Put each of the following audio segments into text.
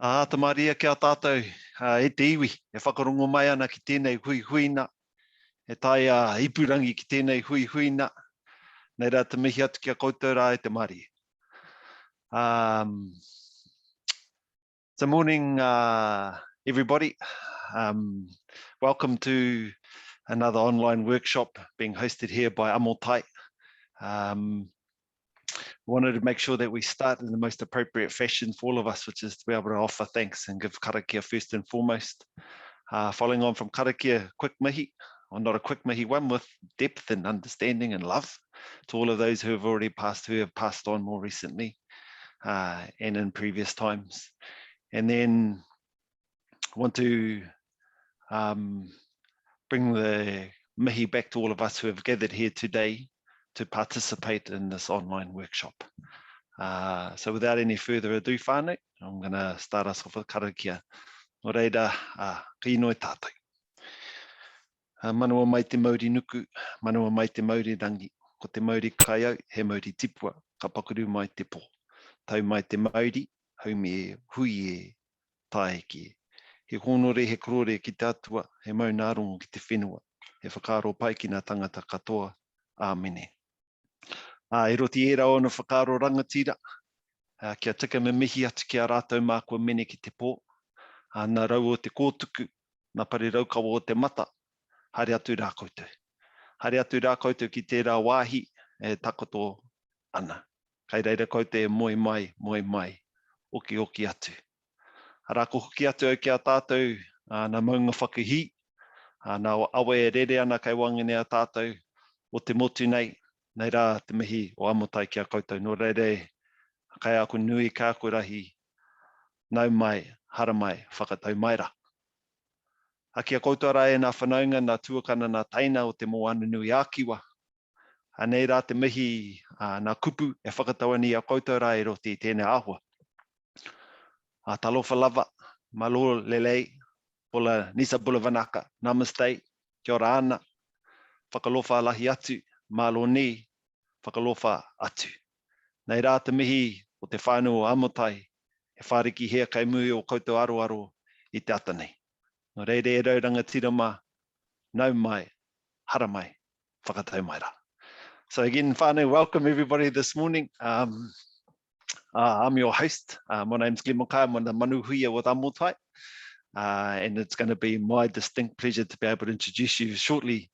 Te maria kia tātou, e te iwi, e whakarongo mai ana ki tēnei huihuina, e tai ipurangi ki tēnei huihuina, nei rā te mihi atu kia koutou rā e te maria. So morning, everybody. Welcome to another online workshop being hosted here by Untitled. Wanted to make sure that we start in the most appropriate fashion for all of us, which is to be able to offer thanks and give karakia first and foremost. Following on from karakia, quick mihi, or not a quick mihi one, with depth and understanding and love to all of those who have already passed, who have passed on more recently and in previous times. And then want to bring the mihi back to all of us who have gathered here today to participate in this online workshop. So without any further ado, whanau, I'm going to start us off with karakia. Nō reira, ki inoe tātou. Manua mai te mauri nuku, manua mai te mauri rangi. Ko te mauri kaiau, he mauri tipua, ka pakuru mai te pō. Tau mai te mauri, haumi e hui e taeki e. He honore, he korore ki te atua, he maunārongo ki te whenua. He whakaro pai ki ngā tangata katoa. Āmene. E roti e rao na whakaro rangatira, kia tika me mihi atu ki a rātou mākua mene ki te pō, nā rau o te kōtuku, nā pare raukawa o te mata, haere atu rā koutou. Haere atu rā koutou ki tērā wāhi e takoto ana. Kei reira koutou e moi mai, oki oki atu. Rā ko hoki atu au ki a tātou, nā maunga whakahi, nā awa e rere ana kei wangene a tātou, o te motu nei, nei rā te mihi o amotai ki a koutou. Nō reire, kai aku nui kākurahi, nau mai, hara mai, whakatau mai rā. Ki a koutou rā e nā whanaunga, nā tuakana, nā taina o te moana nui ākiwa. Nei rā te mihi, nā kupu e whakatau ani a koutou rā e roti i tēnei āhua. Talofa lava, malo lelei, pola nisa bula vanaka, namaste, kia ora ana. Whakalofa lahi atu, malo ni, whakalofa atu. Nei rā te mihi o te whānau o amotai, e whāriki hea kai mui o koutou aro i te ata nei. Nō reire e rauranga tira mā, nau mai, hara mai, whakatau mai rā. So again, whānau, welcome everybody this morning. I'm your host. My name's Gisborne. I'm one of the manuhia with Amotai. And it's going to be my distinct pleasure to be able to introduce you shortly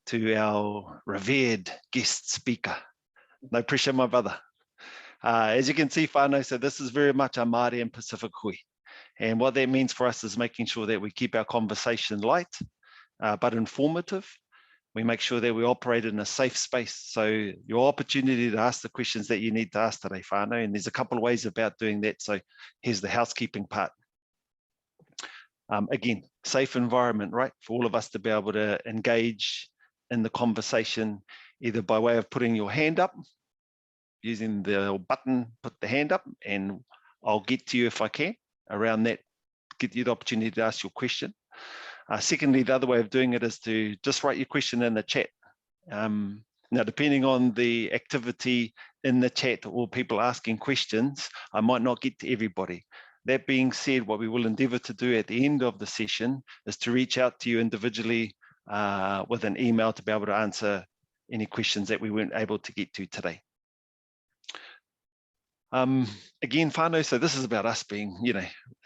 to our revered guest speaker. No pressure, my brother. As you can see, whānau, so this is very much a Māori and Pacific hui. And what that means for us is making sure that we keep our conversation light, but informative. We make sure that we operate in a safe space. So your opportunity to ask the questions that you need to ask today, whānau, and there's a couple of ways about doing that. So here's the housekeeping part. Again, safe environment, right? For all of us to be able to engage in the conversation, either by way of putting your hand up, using the button, put the hand up, and I'll get to you if I can around that, get you the opportunity to ask your question. Secondly, the other way of doing it is to just write your question in the chat. Now, depending on the activity in the chat or people asking questions, I might not get to everybody. That being said, what we will endeavour to do at the end of the session is to reach out to you individually with an email to be able to answer any questions that we weren't able to get to today. Again, whānau, so this is about us being,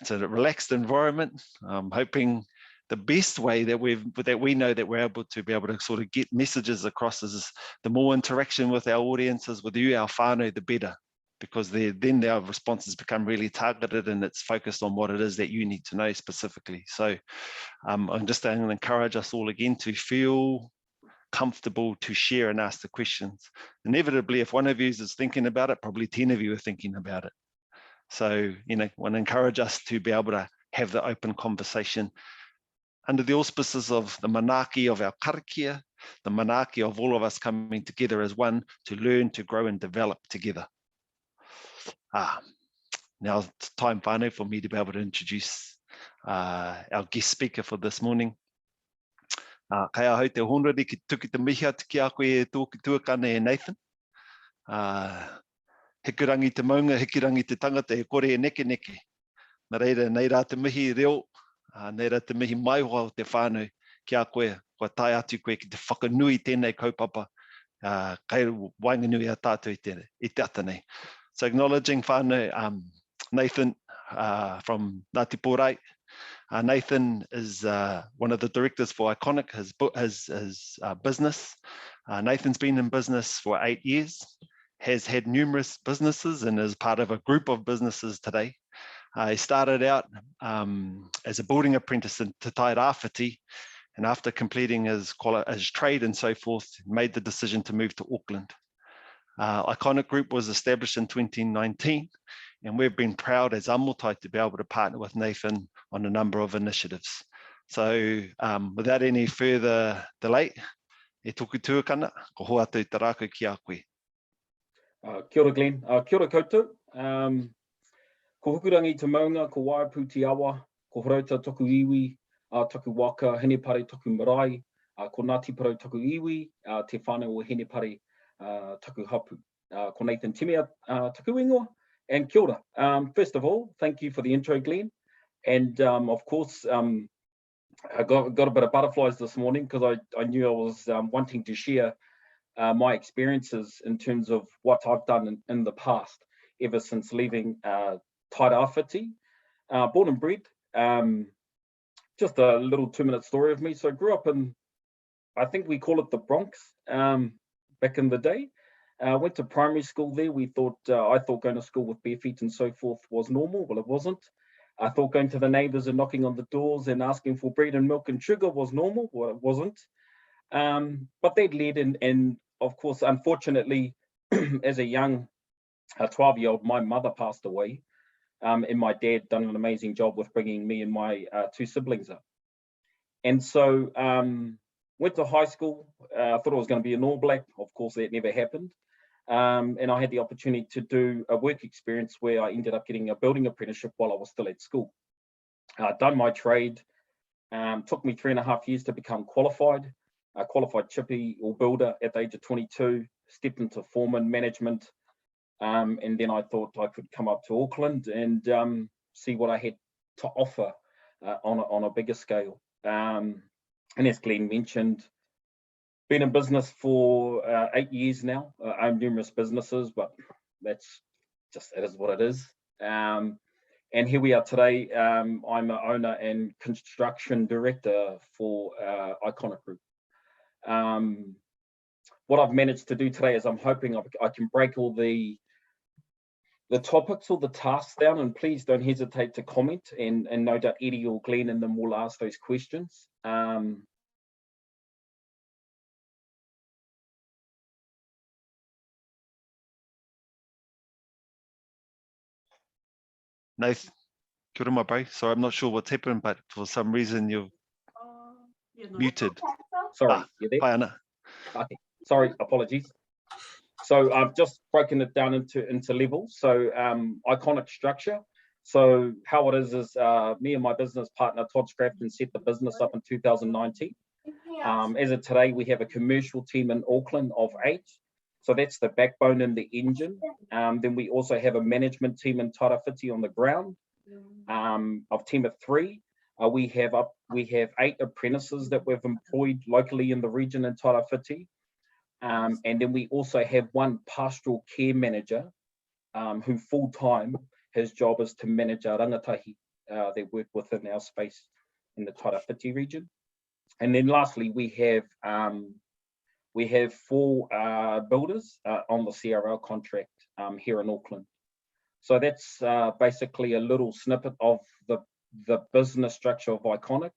it's a relaxed environment. I'm hoping the best way that we know that we're able to sort of get messages across is the more interaction with our audiences, with you, our whānau, the better, because then our responses become really targeted and it's focused on what it is that you need to know specifically. So I'm just going to encourage us all again to feel comfortable to share and ask the questions. Inevitably, if one of you is thinking about it, probably 10 of you are thinking about it. So, I want to encourage us to be able to have the open conversation under the auspices of the manaki of our karakia, the manaki of all of us coming together as one to learn, to grow and develop together. Now it's time, whānau, for me to be able to introduce our guest speaker for this morning. Kai ahau te honori ki tuki te mihi atu ki a koe e tōki tuakana e Nathan. Hikurangi te maunga, hikurangi te tangata e kore e neke neke. Nā reira, nei rā te mihi reo, nei rā te mihi maihoa o te whānau ki a koe, kua tai atu koe ki te whakanui tēnei kaupapa, kai wainganui a tātou i te ata nei. So acknowledging whānau, Nathan from Ngāti Pōrai. Nathan is one of the directors for Iconiq, his business. Nathan's been in business for 8 years, has had numerous businesses and is part of a group of businesses today. He started out as a building apprentice in Te Tai Rāwhiti, and after completing his trade and so forth, made the decision to move to Auckland. Iconiq Group was established in 2019, and we've been proud as Amotai to be able to partner with Nathan on a number of initiatives. So without any further delay, e tuku tuakana, ko hoa tau te rākau ki a koe. Kia ora Glenn, kia ora koutou. Ko hukurangi te maunga, ko waipu te awa, ko horauta toku iwi, toku waka, hene pare toku marae, ko Ngāti Porou toku iwi, te whānau o hene pare toku hapu. Ko Nathan Timea toku ingoa, and kia ora. First of all, thank you for the intro, Glenn. And of course, I got a bit of butterflies this morning because I knew I was wanting to share my experiences in terms of what I've done in the past, ever since leaving Tai Rāwhiti. Born and bred, just a little 2-minute story of me. So I grew up in, I think we call it the Bronx, back in the day. Went to primary school there. I thought going to school with bare feet and so forth was normal. Well, it wasn't. I thought going to the neighbours and knocking on the doors and asking for bread and milk and sugar was normal. Well, it wasn't. But that led in, and of course, unfortunately, as a young 12-year-old, my mother passed away, and my dad done an amazing job with bringing me and my 2 siblings up. And so went to high school. I thought I was going to be an All Black. Of course, that never happened. And I had the opportunity to do a work experience where I ended up getting a building apprenticeship while I was still at school. I'd done my trade. Took me 3.5 years to become qualified. A qualified chippy or builder at the age of 22, stepped into foreman management, and then I thought I could come up to Auckland and see what I had to offer on a bigger scale. And as Glenn mentioned, been in business for 8 years now. Owned numerous businesses, but that's just, it is what it is. And here we are today. I'm an owner and construction director for Iconiq Group. What I've managed to do today is I'm hoping I can break all the topics or the tasks down, and please don't hesitate to comment, and no doubt Eddie or Glenn and them will ask those questions. Nathan, kia ora my bro. Sorry, I'm not sure what's happened, but for some reason you're muted. Sorry, you there? Hi, Anna. Okay, sorry, apologies. So I've just broken it down into levels. So Iconiq structure. So how it is me and my business partner Todd Scrafton set the business up in 2019. As of today, we have a commercial team in Auckland of 8. So that's the backbone and the engine. Then we also have a management team in Tairāwhiti on the ground of team of 3. We have 8 apprentices that we've employed locally in the region in Tairāwhiti. And then we also have 1 pastoral care manager who full-time, his job is to manage our rangatahi that work within our space in the Tairāwhiti region. And then lastly, we have 4 builders on the CRL contract here in Auckland. So that's basically a little snippet of the business structure of Iconiq,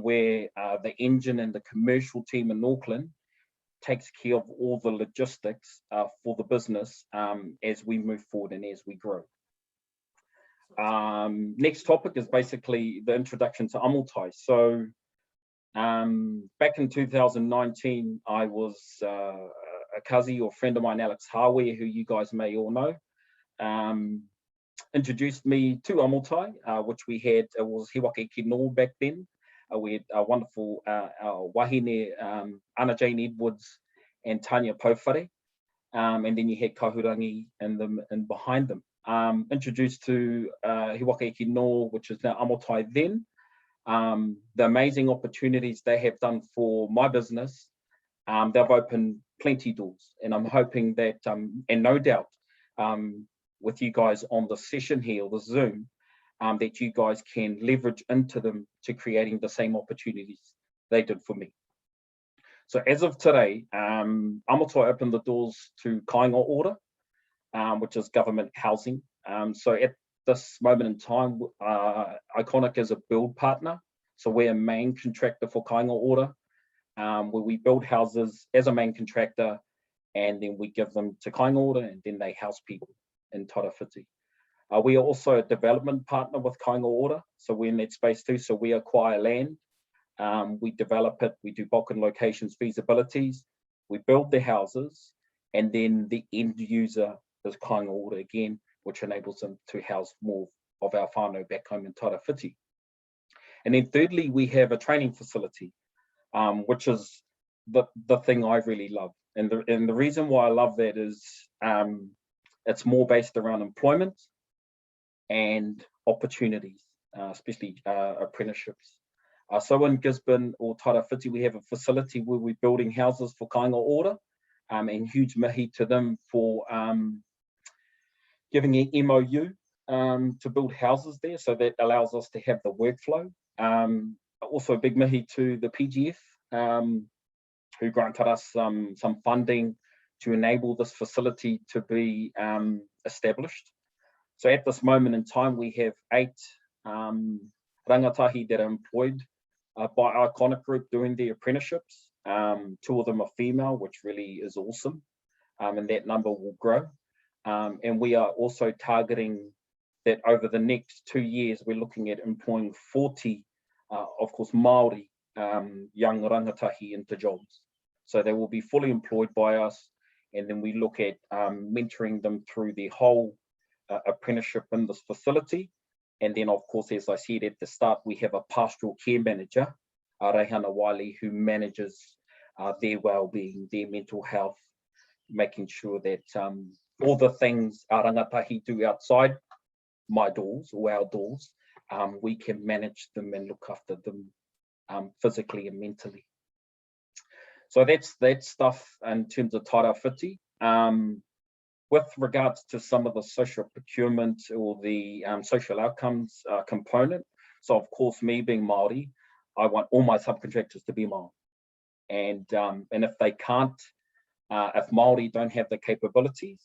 where the engine and the commercial team in Auckland takes care of all the logistics for the business as we move forward and as we grow. Next topic is basically the introduction to Amotai. So back in 2019, I was a cousin or friend of mine, Alex Harware, who you guys may all know, introduced me to Amotai, which we had, it was He Waka Eke Nō back then. We had a wonderful our wahine, Anna Jane Edwards and Tanya Powhare, and then you had Kahurangi and behind them. introduced to He Waka Iki No, which is now Amotai then. The amazing opportunities they have done for my business, they've opened plenty doors, and I'm hoping that, and no doubt, with you guys on the session here, or the Zoom, that you guys can leverage into them to creating the same opportunities they did for me. So as of today, Amotai opened the doors to Kāinga Ora, which is government housing. So at this moment in time, Iconiq is a build partner. So we're a main contractor for Kāinga Ora, where we build houses as a main contractor, and then we give them to Kāinga Ora, and then they house people in Tarawhiti. We are also a development partner with Kāinga Ora, so we're in that space too. So we acquire land, we develop it, we do bulk and locations feasibilities, we build the houses, and then the end user is Kāinga Ora again, which enables them to house more of our whanau back home in Tarawhiti. And then thirdly, we have a training facility, which is the thing I really love. And the reason why I love that is it's more based around employment and opportunities, especially apprenticeships. So in Gisborne or Tarawhiti, we have a facility where we're building houses for Kāinga Ora, and huge mihi to them for giving an MOU to build houses there, so that allows us to have the workflow. Also a big mihi to the PGF, who granted us some funding to enable this facility to be established. So at this moment in time, we have 8 rangatahi that are employed by our Iconiq group doing the apprenticeships. 2 of them are female, which really is awesome, and that number will grow. And we are also targeting that over the next 2 years, we're looking at employing 40, of course, Māori young rangatahi into jobs. So they will be fully employed by us, and then we look at mentoring them through the whole apprenticeship in this facility. And then, of course, as I said at the start, we have a pastoral care manager, Reihana Wiley, who manages their well-being, their mental health, making sure that all the things our rangatahi do outside my doors or our doors, we can manage them and look after them physically and mentally. So that's that stuff in terms of Tarawhiti. With regards to some of the social procurement or the social outcomes component, so of course, me being Māori, I want all my subcontractors to be Māori. And if they can't, if Māori don't have the capabilities,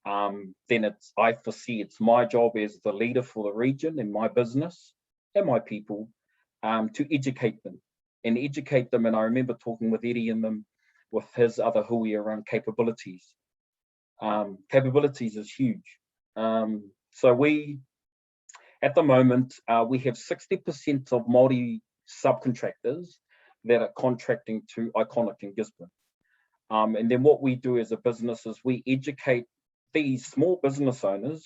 then I foresee it's my job as the leader for the region and my business and my people to educate them. And I remember talking with Eddie and them with his other hui around capabilities. Capabilities is huge. So we, at the moment, we have 60% of Māori subcontractors that are contracting to Iconiq in Gisborne. And then what we do as a business is we educate these small business owners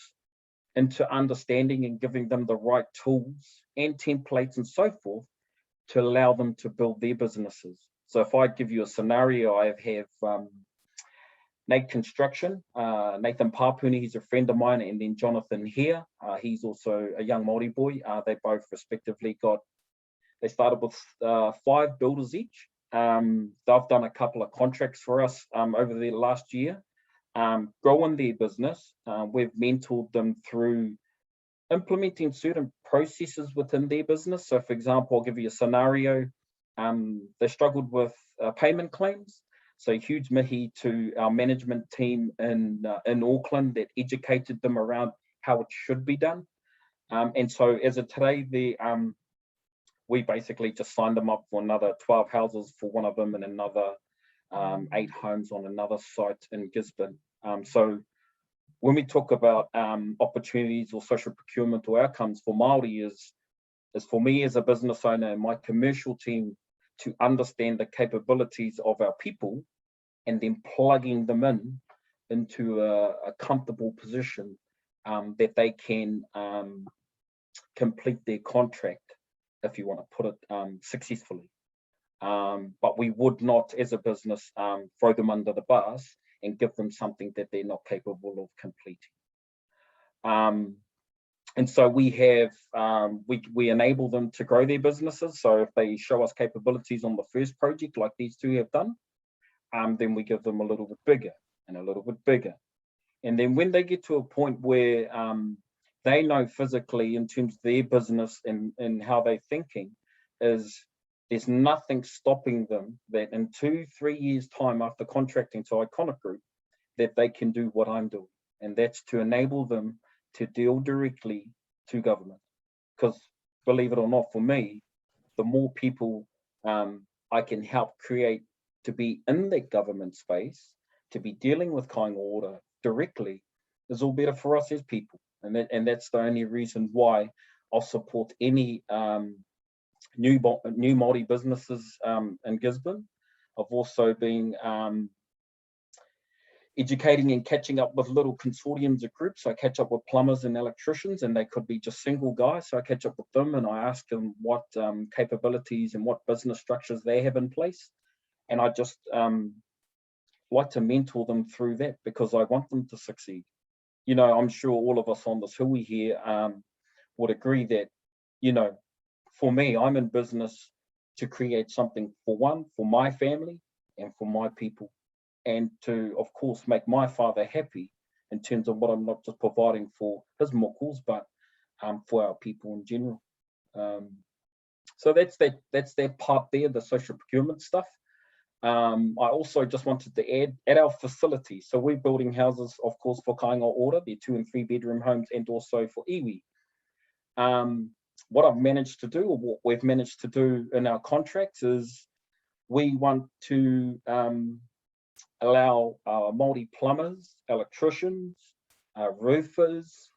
into understanding and giving them the right tools and templates and so forth to allow them to build their businesses. So if I give you a scenario, I have Nate Construction, Nathan Papuni, he's a friend of mine, and then Jonathan here, he's also a young Māori boy. They both respectively they started with 5 builders each. They've done a couple of contracts for us over the last year, growing their business. We've mentored them through implementing certain processes within their business. So for example, I'll give you a scenario. They struggled with payment claims. So huge mihi to our management team in Auckland that educated them around how it should be done. And so as of today, we basically just signed them up for another 12 houses for one of them and another 8 homes on another site in Gisborne. So when we talk about opportunities or social procurement or outcomes for Māori is for me as a business owner and my commercial team to understand the capabilities of our people and then plugging them into a comfortable position that they can complete their contract, if you want to put it successfully. But we would not, as a business, throw them under the bus and give them something that they're not capable of completing. And so we have, we enable them to grow their businesses. So if they show us capabilities on the first project, like these two have done, then we give them a little bit bigger and a little bit bigger. And then when they get to a point where they know physically in terms of their business and how they're thinking, is there's nothing stopping them that in 2-3 years time after contracting to Iconiq Group, that they can do what I'm doing. And that's to enable them to deal directly to government. Because believe it or not, for me, the more people I can help create to be in that government space, to be dealing with Kāinga Ora directly, is all better for us as people. And that's the only reason why I'll support any new Māori businesses in Gisborne. I've also been educating and catching up with little consortiums of groups. I catch up with plumbers and electricians, and they could be just single guys. So I catch up with them and I ask them what capabilities and what business structures they have in place. And I just like to mentor them through that, because I want them to succeed. You know, I'm sure all of us on this hui here would agree that, you know, for me, I'm in business to create something for my family and for my people, and to, of course, make my father happy in terms of what I'm not just providing for his mokos, but for our people in general. So that's that part there, the social procurement stuff. I also just wanted to add at our facility. So we're building houses, of course, for Kāinga Ora, they're 2 and 3 bedroom homes, and also for iwi. What I've managed to do, or what we've managed to do in our contracts, is we want to allow Māori plumbers, electricians, roofers,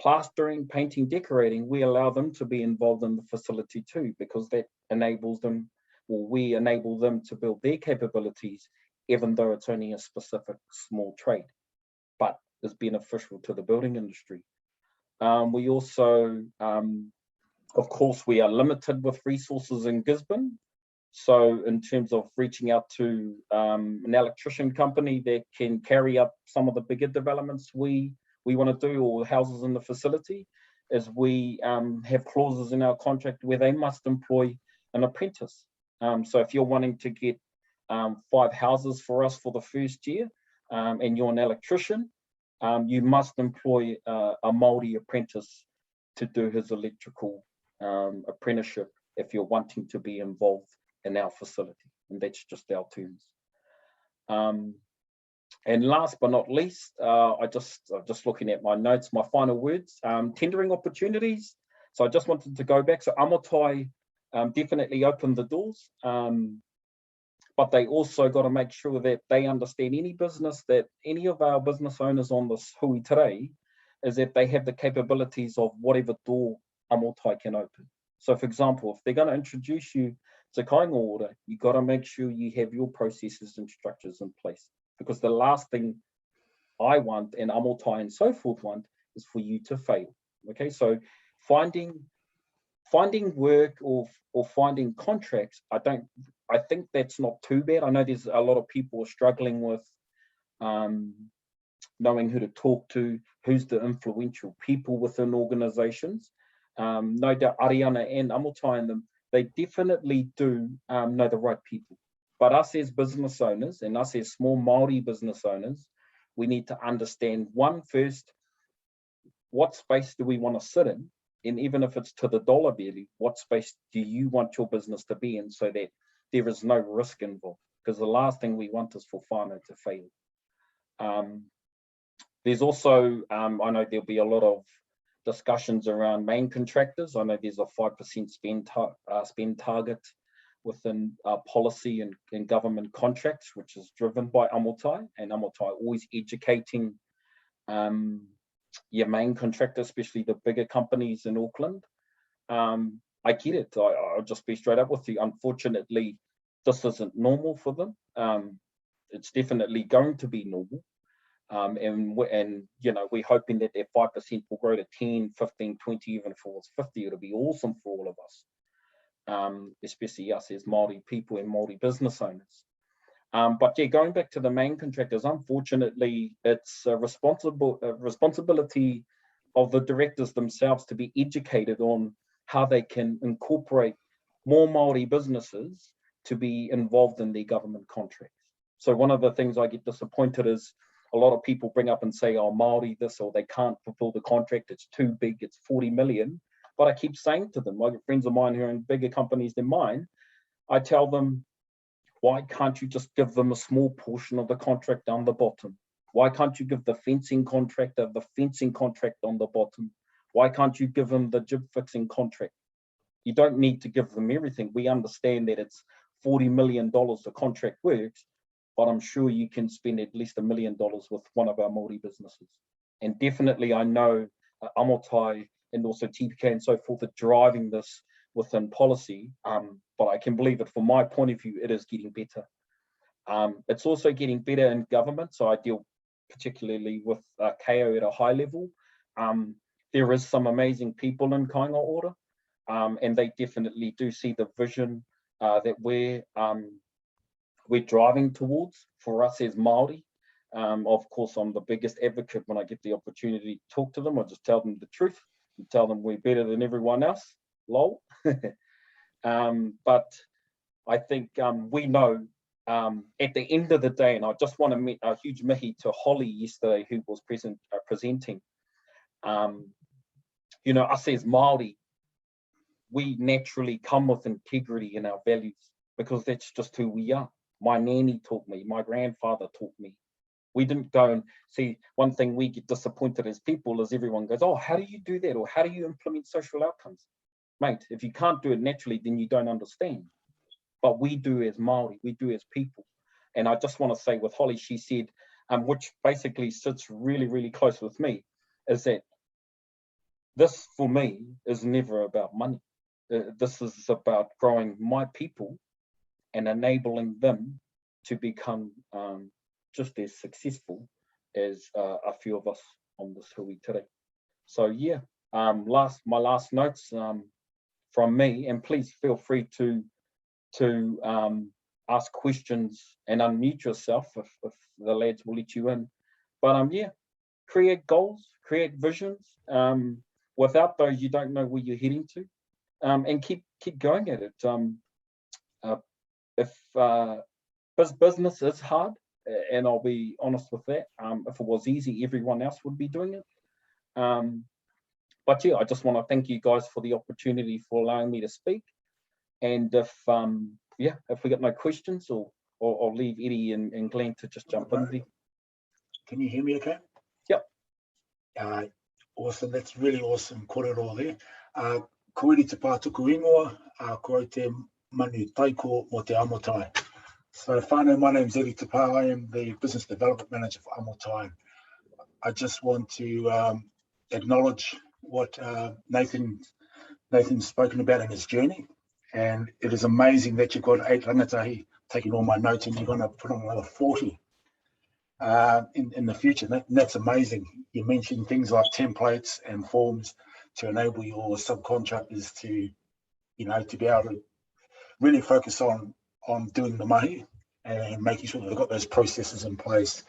plastering, painting, decorating. We allow them to be involved in the facility too, because that enables them, or we enable them to build their capabilities, even though it's only a specific small trade, but is beneficial to the building industry. We also, of course, we are limited with resources in Gisborne. So in terms of reaching out to an electrician company that can carry up some of the bigger developments we want to do, or houses in the facility, is we have clauses in our contract where they must employ an apprentice. So if you're wanting to get 5 houses for us for the first year, and you're an electrician, you must employ a Māori apprentice to do his electrical apprenticeship if you're wanting to be involved in our facility, and that's just our terms. And last but not least, just looking at my notes, my final words, tendering opportunities. So I just wanted to go back. So Amotai definitely opened the doors, but they also got to make sure that they understand any business, that any of our business owners on this hui today, is that they have the capabilities of whatever door Amotai can open. So for example, if they're going to introduce you to Kāinga Ora, you got to make sure you have your processes and structures in place, because the last thing I want, and Amotai and so forth want, is for you to fail. Okay, so finding work or finding contracts, I think that's not too bad. I know there's a lot of people struggling with knowing who to talk to, who's the influential people within organizations. No doubt Ariana and Amotai and them, they definitely do know the right people. But us as business owners, and us as small Māori business owners, we need to understand, one, first, what space do we want to sit in? And even if it's to the dollar value, what space do you want your business to be in, so that there is no risk involved? Because the last thing we want is for whanau to fail. There's also, I know there'll be a lot of discussions around main contractors. I know there's a 5% spend target within policy and government contracts, which is driven by Amotai, and Amotai always educating your main contractor, especially the bigger companies in Auckland. I get it. I'll just be straight up with you. Unfortunately, this isn't normal for them. It's definitely going to be normal. And you know, we're hoping that their 5% will grow to 10, 15, 20, even if it was 50, it'll be awesome for all of us, especially us as Māori people and Māori business owners. But yeah, going back to the main contractors, unfortunately, it's a responsibility of the directors themselves to be educated on how they can incorporate more Māori businesses to be involved in their government contracts. So one of the things I get disappointed is a lot of people bring up and say, oh, Māori this, or they can't fulfill the contract, it's too big, it's 40 million. But I keep saying to them, like friends of mine who are in bigger companies than mine, I tell them, why can't you just give them a small portion of the contract down the bottom? Why can't you give the fencing contractor the fencing contract on the bottom? Why can't you give them the jib fixing contract? You don't need to give them everything. We understand that it's $40 million the contract works, but I'm sure you can spend at least $1 million with one of our Māori businesses. And definitely I know Amotai and also TPK and so forth are driving this within policy, but I can believe it from my point of view, it is getting better. It's also getting better in government, so I deal particularly with KO at a high level. There is some amazing people in Kāinga Ora, and they definitely do see the vision that we're driving towards for us as Māori. Of course, I'm the biggest advocate when I get the opportunity to talk to them. I just tell them the truth and tell them we're better than everyone else, lol. But I think we know at the end of the day, and I just want to make a huge mihi to Holly yesterday, who was presenting. You know, us as Māori, we naturally come with integrity in our values because that's just who we are. My nanny taught me, my grandfather taught me. We didn't go and see, one thing we get disappointed as people is everyone goes, oh, how do you do that? Or how do you implement social outcomes? Mate, if you can't do it naturally, then you don't understand. But we do as Māori, we do as people. And I just want to say with Holly, she said, which basically sits really, really close with me, is that this for me is never about money. This is about growing my people and enabling them to become just as successful as a few of us on this hui today. So yeah, my last notes from me, and please feel free to ask questions and unmute yourself if the lads will let you in. But yeah, create goals, create visions. Without those, you don't know where you're heading to, and keep going at it. If business is hard, and I'll be honest with that, if it was easy, everyone else would be doing it. But yeah, I just want to thank you guys for the opportunity for allowing me to speak. And if we got no questions, or I'll leave Eddie and Glenn to just jump in there. Can you hear me okay? Yep. Awesome, that's really awesome. Kōrero there. Koeri te pātuku ingoa, ko te manu taiko mo te Amotai. So whanau, my name's Eddie Tapa. I am the Business Development Manager for Amotai. I just want to acknowledge what Nathan's spoken about in his journey. And it is amazing that you've got 8 rangatahi taking all my notes, and you're going to put on another 40 in the future. That's amazing. You mentioned things like templates and forms to enable your subcontractors to, to be able to really focus on doing the mahi and making sure that they've got those processes in place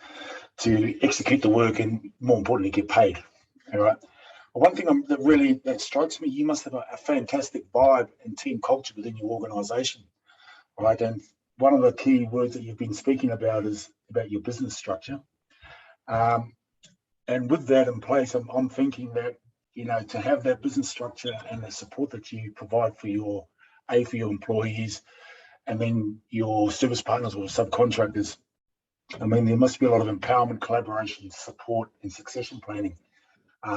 to execute the work and, more importantly, get paid. All right. One thing that strikes me, you must have a fantastic vibe and team culture within your organisation, right? And one of the key words that you've been speaking about is about your business structure. And with that in place, I'm thinking that, to have that business structure and the support that you provide for your employees and then your service partners or subcontractors, I mean, there must be a lot of empowerment, collaboration, support and succession planning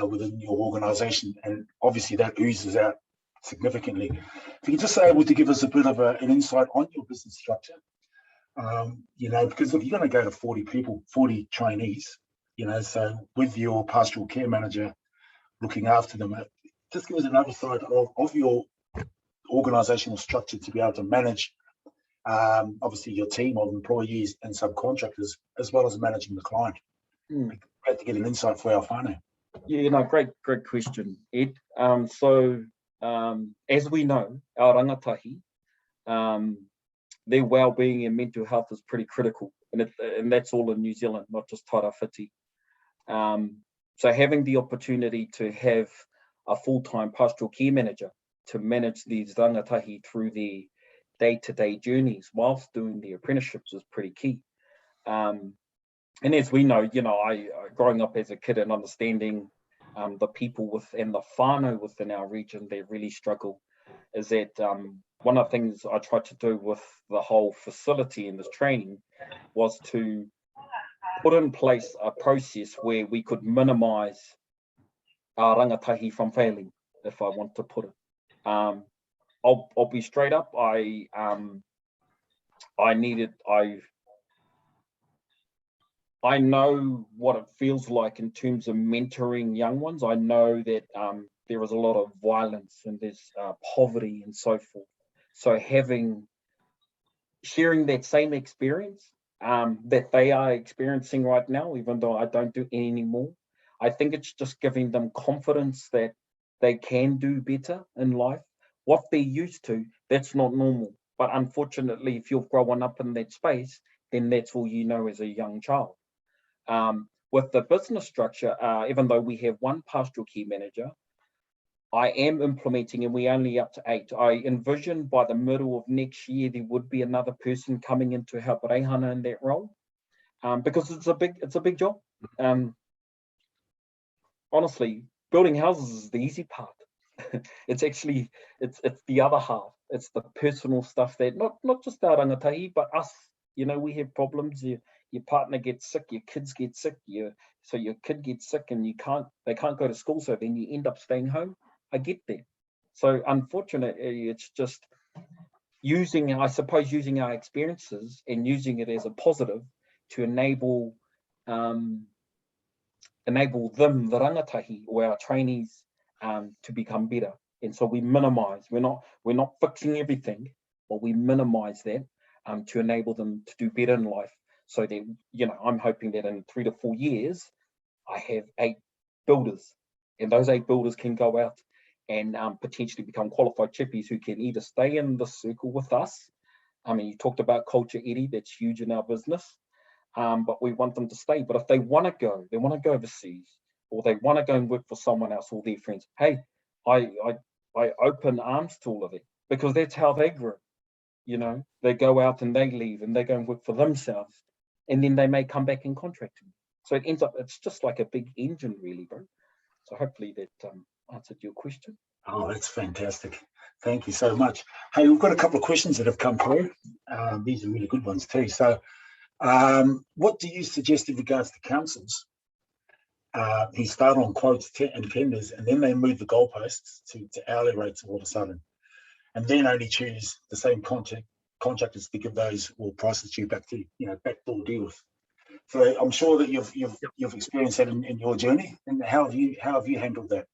within your organisation, and obviously that oozes out significantly. If you could just able to give us a bit of an insight on your business structure, because if you're going to go to 40 people, 40 trainees, so with your pastoral care manager looking after them, just give us an oversight of your organisational structure to be able to manage, obviously, your team of employees and subcontractors, as well as managing the client. Great to get an insight for our whanau. Yeah, great question, Ed. So as we know, our rangatahi, their well-being and mental health is pretty critical, and that's all in New Zealand, not just Tairāwhiti. So having the opportunity to have a full-time pastoral care manager to manage these rangatahi through their day-to-day journeys whilst doing the apprenticeships is pretty key. And as we know, I growing up as a kid and understanding the people and the whanau within our region that really struggle, is that one of the things I tried to do with the whole facility and this training was to put in place a process where we could minimise our rangatahi from failing, if I want to put it. I'll be straight up. I know what it feels like in terms of mentoring young ones. I know that there is a lot of violence and there's poverty and so forth. So sharing that same experience that they are experiencing right now, even though I don't do any anymore, I think it's just giving them confidence that they can do better in life. What they're used to, that's not normal. But unfortunately, if you've grown up in that space, then that's all you know as a young child. With the business structure, even though we have one pastoral care manager, I am implementing, and we're only up to 8. I envision by the middle of next year, there would be another person coming in to help Reihana in that role, because it's a big job. Honestly, building houses is the easy part. It's actually, it's the other half. It's the personal stuff that, not just our rangatahi, but us, we have problems. Your partner gets sick, your kids get sick, so your kid gets sick and they can't go to school, so then you end up staying home. I get that. So unfortunately, it's just using our experiences and using it as a positive to enable them, the rangatahi or our trainees, to become better. And so we minimize, we're not fixing everything, but we minimize that to enable them to do better in life. So that, I'm hoping that in 3 to 4 years, I have 8 builders, and those 8 builders can go out and potentially become qualified chippies who can either stay in the circle with us. I mean, you talked about culture, Eddie, that's huge in our business, but we want them to stay. But if they want to go overseas, or they want to go and work for someone else or their friends, hey, I open arms to all of it, because that's how they grew. They go out and they leave and they go and work for themselves, and then they may come back and contract them. So it ends up, it's just like a big engine, really, bro. So hopefully that answered your question. Oh, that's fantastic. Thank you so much. Hey, we've got a couple of questions that have come through. These are really good ones too. So what do you suggest in regards to councils who start on quotes and tenders, and then they move the goalposts to hourly rates all of a sudden, and then only choose the same contractors to give those or prices to you backdoor deals? So I'm sure that you've experienced that in your journey. And how have you handled that?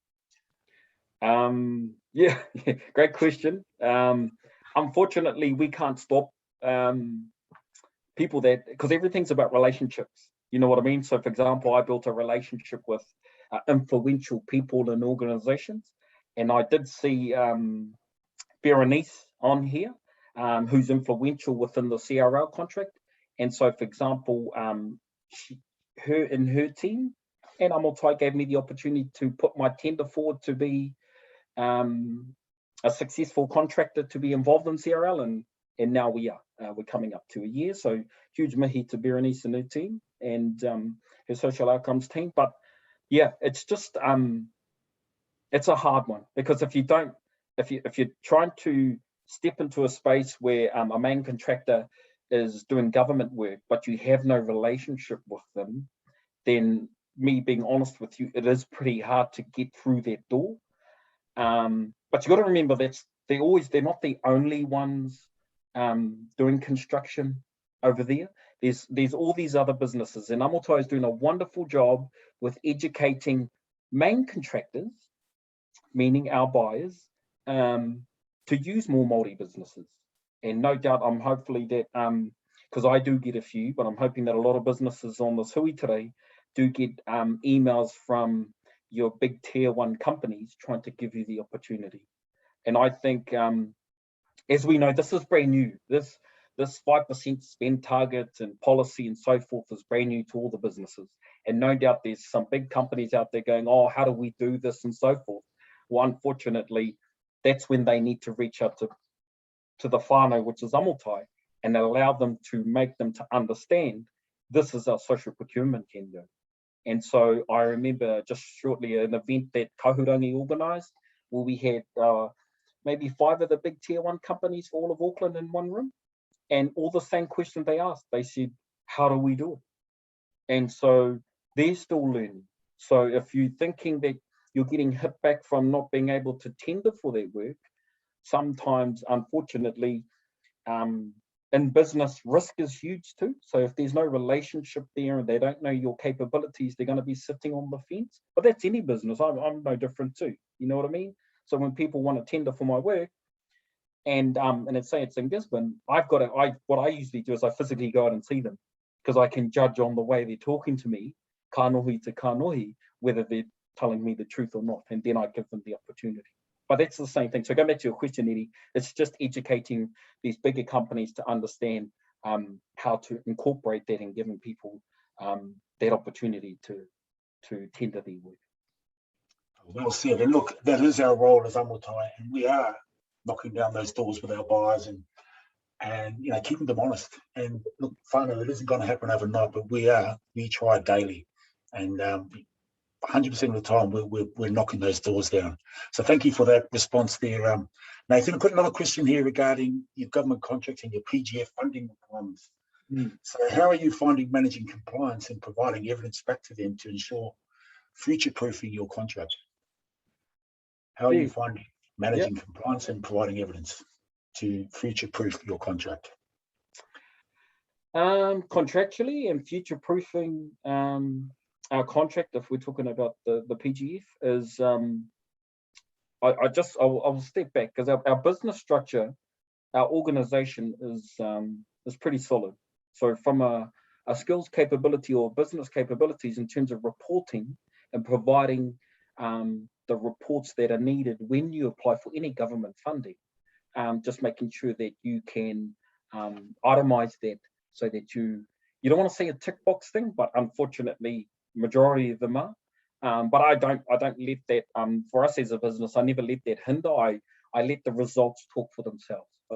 Yeah, great question. Unfortunately, we can't stop people because everything's about relationships. You know what I mean? So, for example, I built a relationship with influential people and organizations, and I did see Berenice on here, who's influential within the CRL contract. And so, for example, her and her team and Amotai gave me the opportunity to put my tender forward to be a successful contractor to be involved in CRL, and now we're coming up to a year. So huge mihi to Berenice and her team and her social outcomes team. But yeah, it's just it's a hard one, because if you're trying to step into a space where a main contractor is doing government work, but you have no relationship with them, then me being honest with you, it is pretty hard to get through that door. But you got to remember that they're not the only ones doing construction over there. There's all these other businesses, and Amotai is doing a wonderful job with educating main contractors, meaning our buyers, to use more Māori businesses. And no doubt, I'm hopefully that, because I do get a few, but I'm hoping that a lot of businesses on this hui today do get emails from your big tier 1 companies trying to give you the opportunity. And I think, as we know, this is brand new. this 5% spend target and policy and so forth is brand new to all the businesses. And no doubt there's some big companies out there going, oh, how do we do this and so forth? Well, unfortunately, that's when they need to reach out to the whanau, which is amotai, and allow them to make them to understand this is our social procurement can do. And so I remember just shortly an event that Kahurangi organised where we had maybe 5 of the big tier 1 companies for all of Auckland in one room. And all the same question they asked, they said, how do we do it? And so they're still learning. So if you're thinking that you're getting hit back from not being able to tender for their work, sometimes, unfortunately, in business, risk is huge too. So if there's no relationship there and they don't know your capabilities, they're going to be sitting on the fence. But that's any business. I'm no different too. You know what I mean? So when people want to tender for my work, and let's say it's in Gisborne, what I usually do is I physically go out and see them, because I can judge on the way they're talking to me, kānohi to kānohi, whether they're telling me the truth or not, and then I give them the opportunity. But that's the same thing. So going back to your question, Eddie, it's just educating these bigger companies to understand how to incorporate that and giving people that opportunity to tender their work. Well said. And look, that is our role as amotai, and we are knocking down those doors with our buyers and you know, keeping them honest. And look, whanau, it isn't going to happen overnight, but we try daily, and 100% of the time we're knocking those doors down. So thank you for that response there, Nathan. I've got another question here regarding your government contracts and your PGF funding requirements. So how are you finding managing compliance and providing evidence back to them to ensure future-proofing your contract? How are you finding managing compliance and providing evidence to future-proof your contract? Contractually and future-proofing our contract, if we're talking about the PGF, is I'll step back, because our business structure, our organisation is pretty solid. So from a skills capability or business capabilities in terms of reporting and providing the reports that are needed when you apply for any government funding, just making sure that you can itemize that, so that you don't want to say a tick box thing, but unfortunately majority of them are. But I don't let that, for us as a business, I never let that hinder. I let the results talk for themselves. I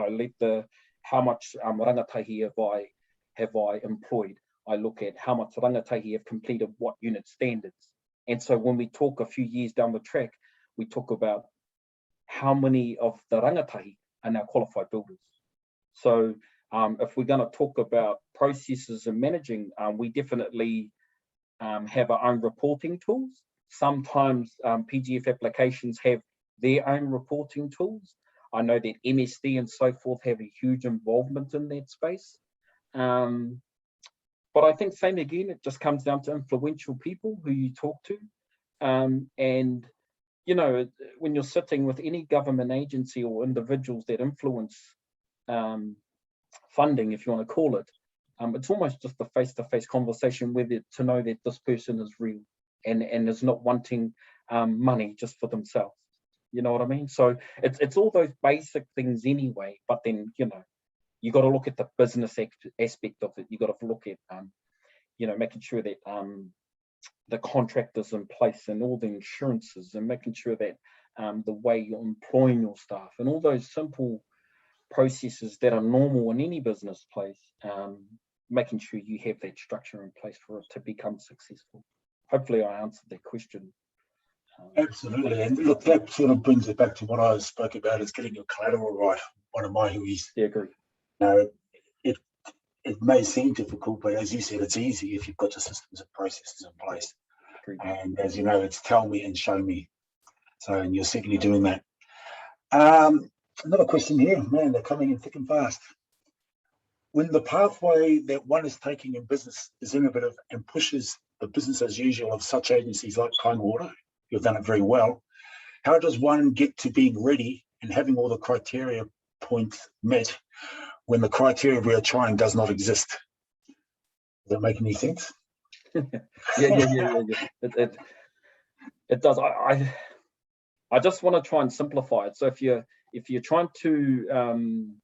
let how much rangatahi have I employed. I look at how much rangatahi have completed what unit standards. And so when we talk a few years down the track, we talk about how many of the rangatahi are now qualified builders. So if we're going to talk about processes and managing, we definitely have our own reporting tools. Sometimes PGF applications have their own reporting tools. I know that MSD and so forth have a huge involvement in that space. But I think same again, it just comes down to influential people who you talk to. And, you know, when you're sitting with any government agency or individuals that influence funding, if you want to call it, it's almost just a face-to-face conversation with it to know that this person is real and is not wanting money just for themselves. You know what I mean? So it's all those basic things anyway, but then, you know, you got to look at the business aspect of it. You got to look at, you know, making sure that the contract is in place and all the insurances, and making sure that the way you're employing your staff and all those simple processes that are normal in any business place, making sure you have that structure in place for it to become successful. Hopefully I answered that question. Absolutely. And look, that sort of brings it back to what I spoke about, is getting your collateral right. One of my hui's. Yeah, agree. It may seem difficult, but as you said, it's easy if you've got your systems and processes in place. Agreed. And as you know, it's tell me and show me. So, and you're certainly doing that. Another question here, man, they're coming in thick and fast. When the pathway that one is taking in business is innovative and pushes the business as usual of such agencies like Kāinga Ora, you've done it very well, how does one get to being ready and having all the criteria points met when the criteria we are trying does not exist? Does that make any sense? Yeah. It does. I just want to try and simplify it. So if you're trying to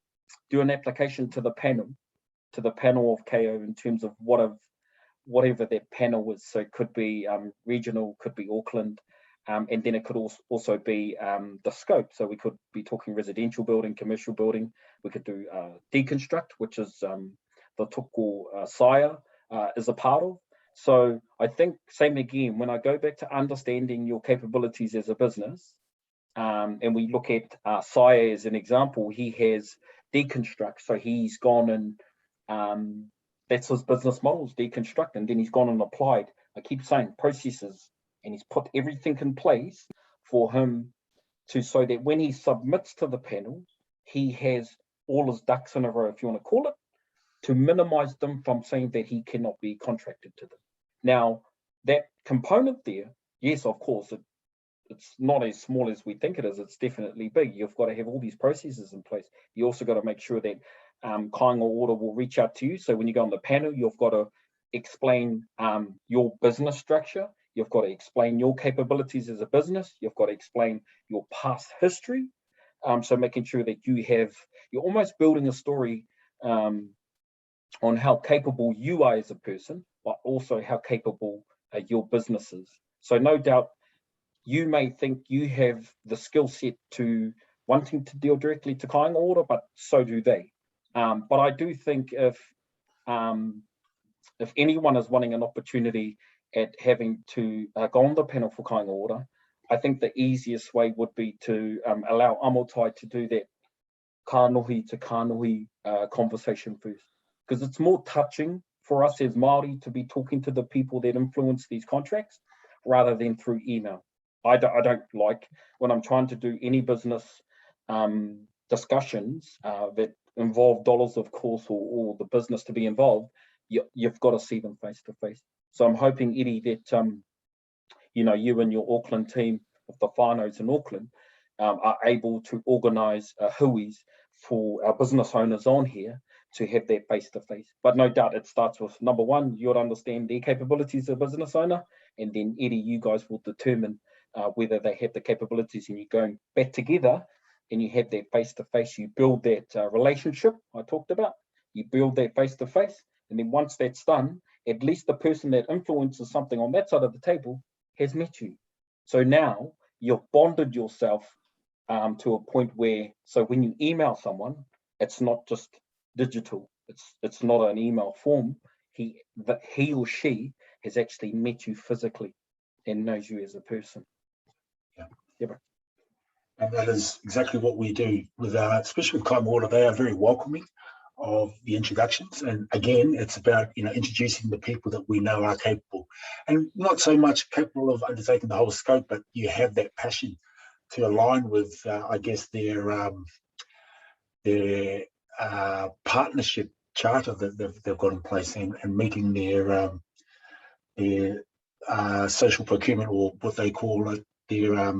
do an application to the panel of KO in terms of whatever that panel is. So it could be regional, could be Auckland, and then it could also be the scope. So we could be talking residential building, commercial building. We could do deconstruct, which is the toko Sire is a part of. So I think, same again, when I go back to understanding your capabilities as a business, and we look at Sire as an example, he has deconstruct. So he's gone and that's his business models, deconstruct, and then he's gone and applied, I keep saying, processes, and he's put everything in place for him so that when he submits to the panel, he has all his ducks in a row, if you want to call it, to minimize them from saying that he cannot be contracted to them. Now, that component there, yes, of course, it's not as small as we think it is. It's definitely big. You've got to have all these processes in place. You also got to make sure that Kāinga Ora will reach out to you. So when you go on the panel, you've got to explain your business structure. You've got to explain your capabilities as a business. You've got to explain your past history. So making sure that you're almost building a story on how capable you are as a person, but also how capable your business is. So no doubt, you may think you have the skill set to wanting to deal directly to Kāinga Ora, but so do they. But I do think if anyone is wanting an opportunity at having to go on the panel for Kāinga Ora, I think the easiest way would be to allow Amotai to do that kānohi to kānohi conversation first, because it's more touching for us as Māori to be talking to the people that influence these contracts rather than through email. I don't like when I'm trying to do any business discussions that involve dollars, of course, or the business to be involved. You've got to see them face to face. So I'm hoping, Eddie, that you and your Auckland team of the whanau's in Auckland are able to organise huis for our business owners on here to have that face to face. But no doubt it starts with, number one, you'll understand their capabilities as a business owner, and then Eddie, you guys will determine whether they have the capabilities, and you're going back together and you have that face to face. You build that relationship I talked about. You build that face to face, and then once that's done, at least the person that influences something on that side of the table has met you. So now you've bonded yourself to a point where, so when you email someone, it's not just digital. It's not an email form. He or she has actually met you physically and knows you as a person. Yeah, bro. And that is exactly what we do with especially with Kāinga Ora. They are very welcoming of the introductions, and again, it's about introducing the people that we know are capable, and not so much capable of undertaking the whole scope, but you have that passion to align with, I guess, their partnership charter that they've got in place, and meeting their social procurement, or what they call it, their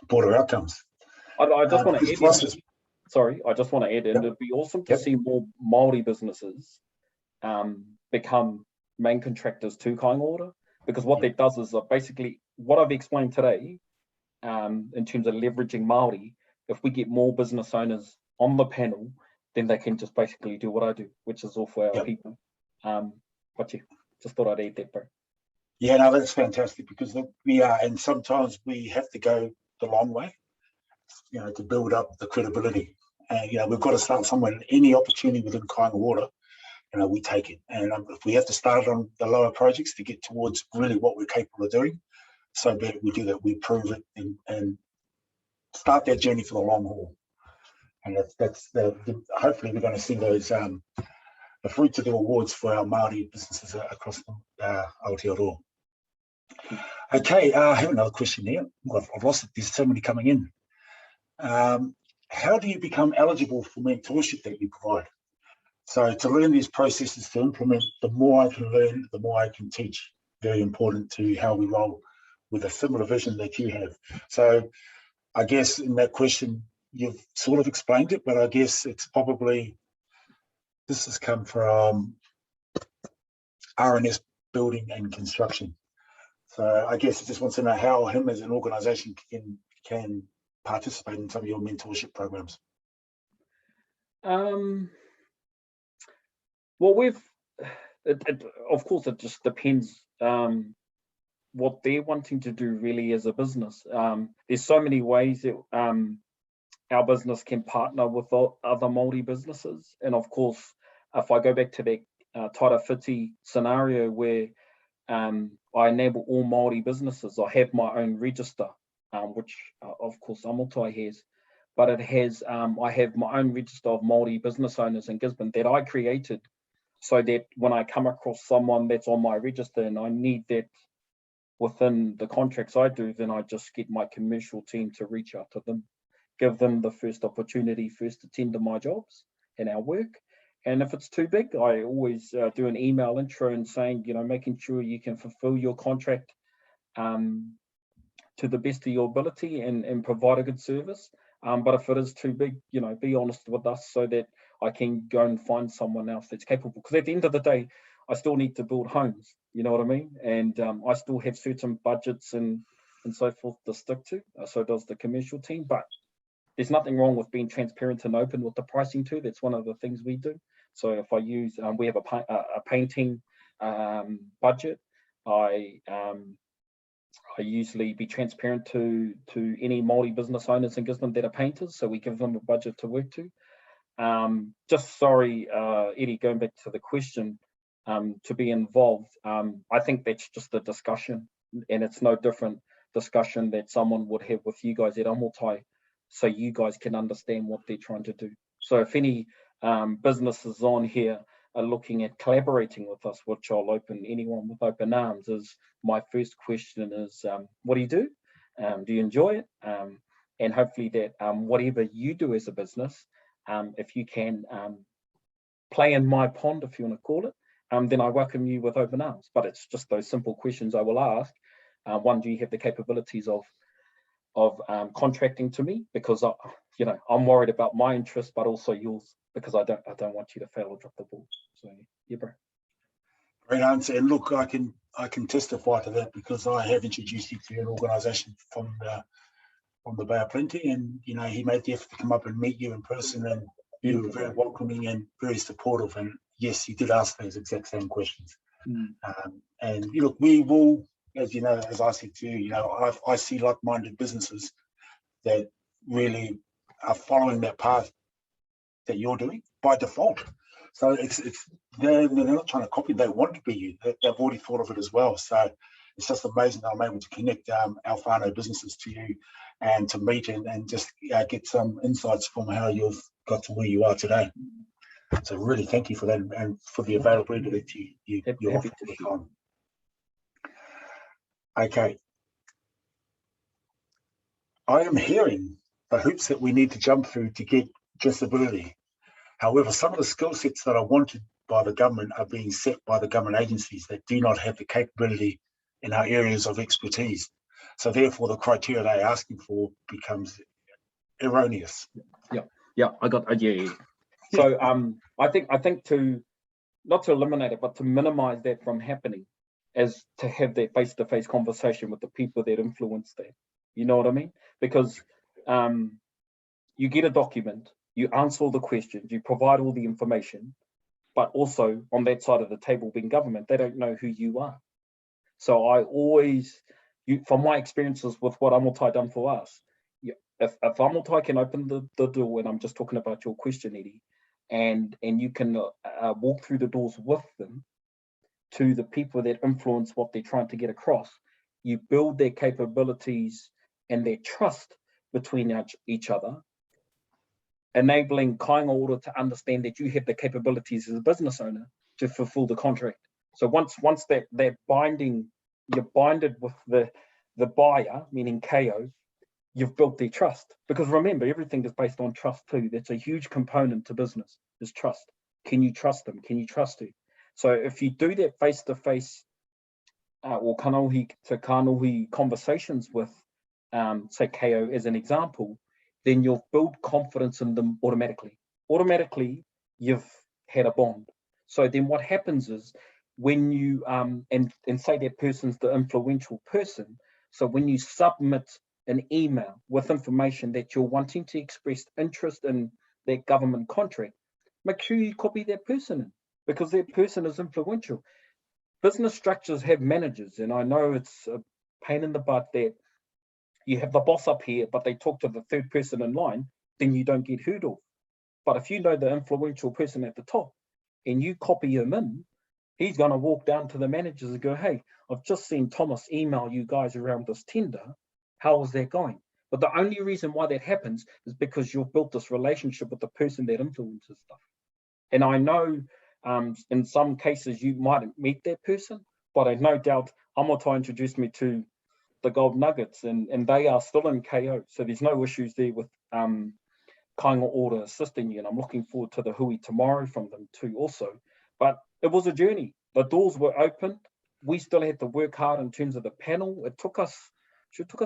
border outcomes. I just want to add. Sorry, I just want to add, and Yep. it'd be awesome to see more Māori businesses become main contractors to Kāinga Ora, because what that does is basically what I've explained today in terms of leveraging Māori. If we get more business owners on the panel, then they can just basically do what I do, which is all for our people. But yeah, just thought I'd add that, bro. Yeah, no, that's fantastic, because we are, and sometimes we have to go the long way, to build up the credibility. And we've got to start somewhere. Any opportunity within Kāinga Ora, we take it. And if we have to start on the lower projects to get towards really what we're capable of doing, so be it. We do that. We prove it and start that journey for the long haul. And that's hopefully we're going to see those the fruits of the awards for our Māori businesses across Aotearoa. Okay, I have another question here. I've lost it. There's so many coming in. How do you become eligible for mentorship that you provide? So to learn these processes to implement, the more I can learn, the more I can teach. Very important to how we roll with a similar vision that you have. So I guess in that question, you've sort of explained it, but I guess it's probably, this has come from R&S Building and Construction. So I guess it just wants to know how him as an organisation can participate in some of your mentorship programs. Well, of course, it just depends what they're wanting to do really as a business. There's so many ways that our business can partner with other Māori businesses. And of course, if I go back to that Taira Whiti scenario where I enable all Māori businesses, I have my own register, which of course Amotai has, but it has, I have my own register of Māori business owners in Gisborne that I created, so that when I come across someone that's on my register and I need that within the contracts I do, then I just get my commercial team to reach out to them, give them the first opportunity first to tender my jobs and our work. And if it's too big, I always do an email intro and saying, making sure you can fulfill your contract to the best of your ability and provide a good service. But if it is too big, be honest with us so that I can go and find someone else that's capable. Because at the end of the day, I still need to build homes, you know what I mean? And I still have certain budgets and so forth to stick to. So does the commercial team. But there's nothing wrong with being transparent and open with the pricing too. That's one of the things we do. So if I use, we have a painting budget, I usually be transparent to any Māori business owners in Gisborne that are painters, so we give them a budget to work to. Sorry, Eddie, going back to the question, to be involved, I think that's just a discussion, and it's no different discussion that someone would have with you guys at Amotai, so you guys can understand what they're trying to do. So if any businesses on here are looking at collaborating with us, which I'll open anyone with open arms, is my first question is, what do you do? Do you enjoy it? And hopefully that whatever you do as a business, if you can play in my pond, if you want to call it, then I welcome you with open arms. But it's just those simple questions I will ask. One, do you have the capabilities of contracting to me? Because I'm worried about my interest, but also yours, because I don't want you to fail or drop the ball. So yeah, bro. Great answer. And look, I can testify to that because I have introduced you to an organisation from the Bay of Plenty, and he made the effort to come up and meet you in person, and you were very welcoming and very supportive. And yes, he did ask those exact same questions. And look, we will, as as I said to you, I see like-minded businesses that really are following that path that you're doing by default. So they're not trying to copy, they want to be you. They've already thought of it as well. So it's just amazing that I'm able to connect our whanau businesses to you and to meet and just get some insights from how you've got to where you are today. So really thank you for that and for the availability that you offer all the time. Okay. I am hearing the hoops that we need to jump through to get disability. However, some of the skill sets that are wanted by the government are being set by the government agencies that do not have the capability in our areas of expertise. So therefore, the criteria they're asking for becomes erroneous. Yeah, I got yeah. So I think to not to eliminate it, but to minimize that from happening, is to have that face-to-face conversation with the people that influence that. You know what I mean? Because you get a document, you answer all the questions, you provide all the information, but also on that side of the table being government, they don't know who you are. So I always, from my experiences with what Amotai done for us, if Amotai can open the door, and I'm just talking about your question, Eddie, and you can walk through the doors with them to the people that influence what they're trying to get across, you build their capabilities and their trust between each other, enabling Kāinga Ora to understand that you have the capabilities as a business owner to fulfill the contract. So once that binding, you're binded with the buyer, meaning KO, you've built their trust. Because remember, everything is based on trust too. That's a huge component to business, is trust. Can you trust them? Can you trust them? So if you do that face-to-face or kanohi to kanohi conversations with, say, KO as an example, then you'll build confidence in them automatically. Automatically, you've had a bond. So then what happens is when you, and say that person's the influential person, so when you submit an email with information that you're wanting to express interest in that government contract, make sure you copy that person in, because that person is influential. Business structures have managers, and I know it's a pain in the butt that you have the boss up here, but they talk to the third person in line, then you don't get heard of. But if you know the influential person at the top and you copy him in, he's going to walk down to the managers and go, hey, I've just seen Thomas email you guys around this tender. How is that going? But the only reason why that happens is because you've built this relationship with the person that influences stuff. And I know in some cases you might meet that person, but I no doubt Amotai introduced me to the Gold Nuggets, and they are still in KO. So there's no issues there with Kāinga Ora assisting you, and I'm looking forward to the hui tomorrow from them too also. But it was a journey. The doors were opened. We still had to work hard in terms of the panel. It took us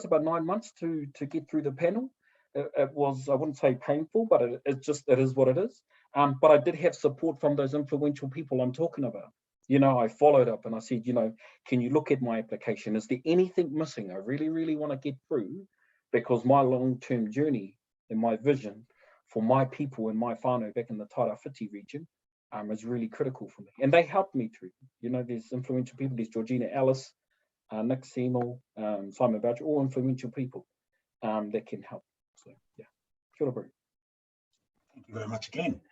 about 9 months to get through the panel. It was, I wouldn't say painful, but it is what it is. But I did have support from those influential people I'm talking about. You know, I followed up and I said, you know, can you look at my application? Is there anything missing? I really, really want to get through, because my long-term journey and my vision for my people and my whanau back in the Tairāwhiti region is really critical for me. And they helped me through. You know, there's influential people. There's Georgina Ellis, Nick Seymour, Simon Boucher, all influential people that can help. So, yeah, kia ora, bro. Thank you very much again.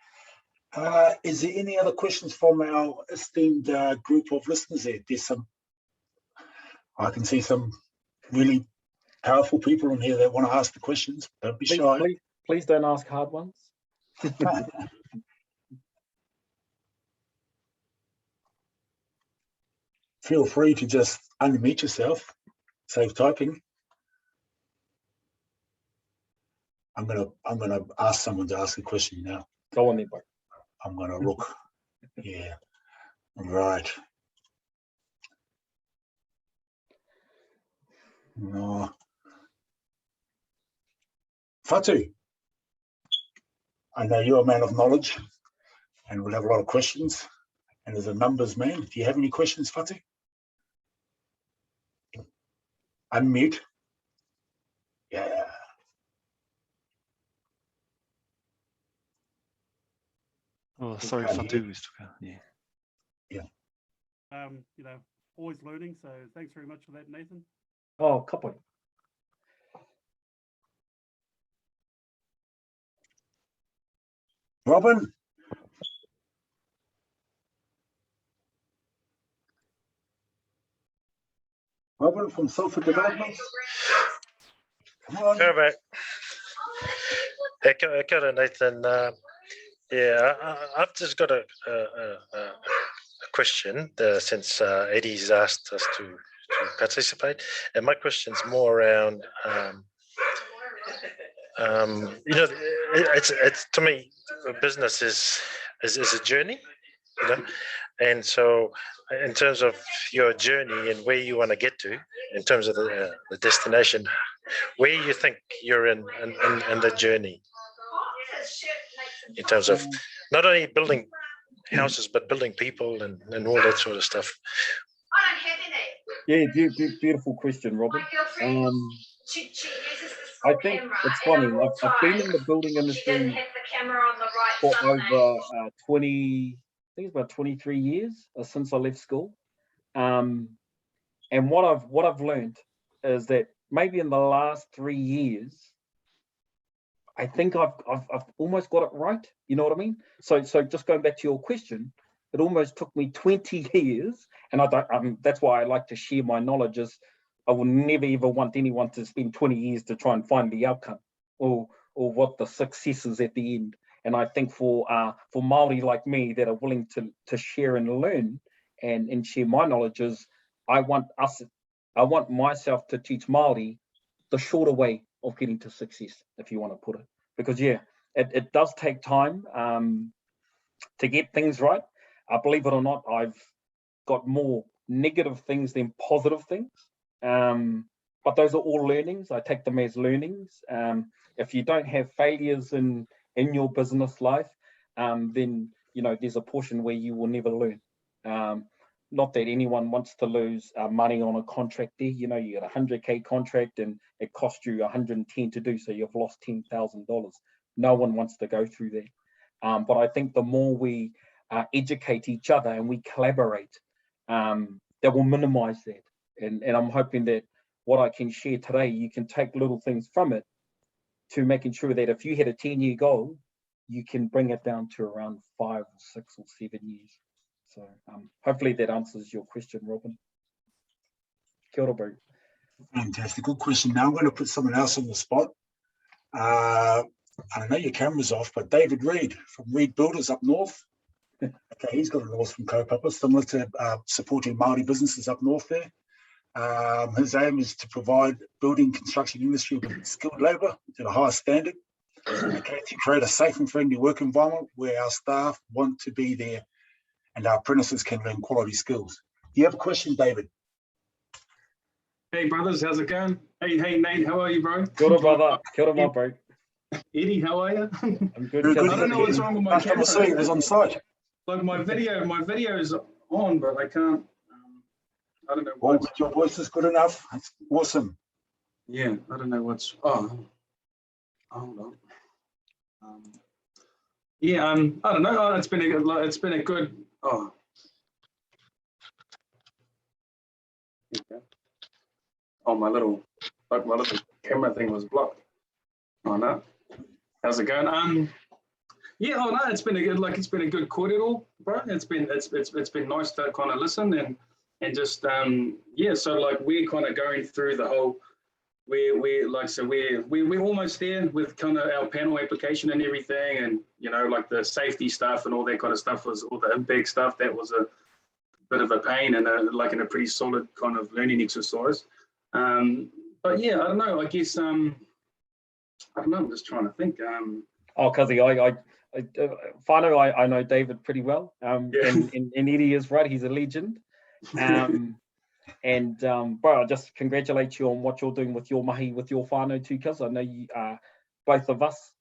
Is there any other questions from our esteemed group of listeners there? I can see some really powerful people in here that want to ask the questions. Don't be shy. Please don't ask hard ones. Feel free to just unmute yourself, save typing. I'm gonna ask someone to ask a question now. Go on then, bro. I'm gonna look. Yeah. Right. No. Fatu, I know you're a man of knowledge and we'll have a lot of questions. And as a numbers man, do you have any questions, Fatu? Unmute. Yeah. Oh, sorry, Fatu was talking. Yeah. Yeah. You know, always learning. So thanks very much for that, Nathan. Oh, couple. Robin. Robin from Salford Development. Come on. Kia ora, kia ora, Nathan. Yeah, I've just got a question since Eddie's asked us to participate, and my question's more around, you know, it's to me, business is a journey, you know, and so in terms of your journey and where you want to get to, in terms of the destination, where you think you're in the journey, in terms of not only building houses but building people and all that sort of stuff. Yeah, beautiful question, Robin. I think it's funny. I've been in the building industry for over 20, I think it's about 23 years since I left school. And what I've learned is that maybe in the last 3 years, I think I've almost got it right. You know what I mean? So just going back to your question, it almost took me 20 years, and I don't. That's why I like to share my knowledge. Is I will never ever want anyone to spend 20 years to try and find the outcome or what the success is at the end. And I think for Māori like me that are willing to share and learn and share my knowledge, is I want myself to teach Māori the shorter way of getting to success, if you want to put it. Because yeah, it does take time to get things right. Believe it or not, I've got more negative things than positive things. But those are all learnings. I take them as learnings. If you don't have failures in your business life, then you know there's a portion where you will never learn. Not that anyone wants to lose money on a contract there. You know, you get a 100K contract and it cost you 110 to do, so you've lost $10,000. No one wants to go through that. But I think the more we educate each other and we collaborate, that will minimize that. And I'm hoping that what I can share today, you can take little things from it to making sure that if you had a 10-year goal, you can bring it down to around 5 or 6 or 7 years. So hopefully that answers your question, Robin. Kia ora, bro. Fantastic, good question. Now I'm going to put someone else on the spot. I know your camera's off, but David Reid from Reid Builders up north. Okay, he's got an awesome kaupapa, similar to supporting Māori businesses up north there. His aim is to provide building construction industry with skilled labour to the highest standard, okay, to create a safe and friendly work environment where our staff want to be there and our apprentices can learn quality skills. Do you have a question, David? Hey brothers, how's it going? Hey Nate, how are you, bro? Kia ora, brother. Kia ora, my bro. Eddie, how are you? I'm good. Very good. I don't know what's wrong with my Last time I camera. saw you was on site. Like my video is on, but I can't. I don't know Well, why. but your voice is good enough. That's awesome. Yeah, I don't know what's. Oh, hold on. Yeah, I don't know. It's been a good. Oh. Okay. Oh, my little camera thing was blocked. Oh no. How's it going? Yeah, oh no, it's been a good kōrero, bro. It's been nice to kind of listen and just yeah. So like we're kind of going through the whole. We're almost there with kind of our panel application and everything, and you know like the safety stuff and all that kind of stuff was all the impact stuff. That was a bit of a pain and a pretty solid kind of learning exercise. But yeah, I don't know. I guess I don't know. I'm just trying to think. Oh, Cuzzy, whanau, I know David pretty well. And Eddie is right. He's a legend. And bro, I just congratulate you on what you're doing with your mahi, with your whanau too, cuz I know you, both of us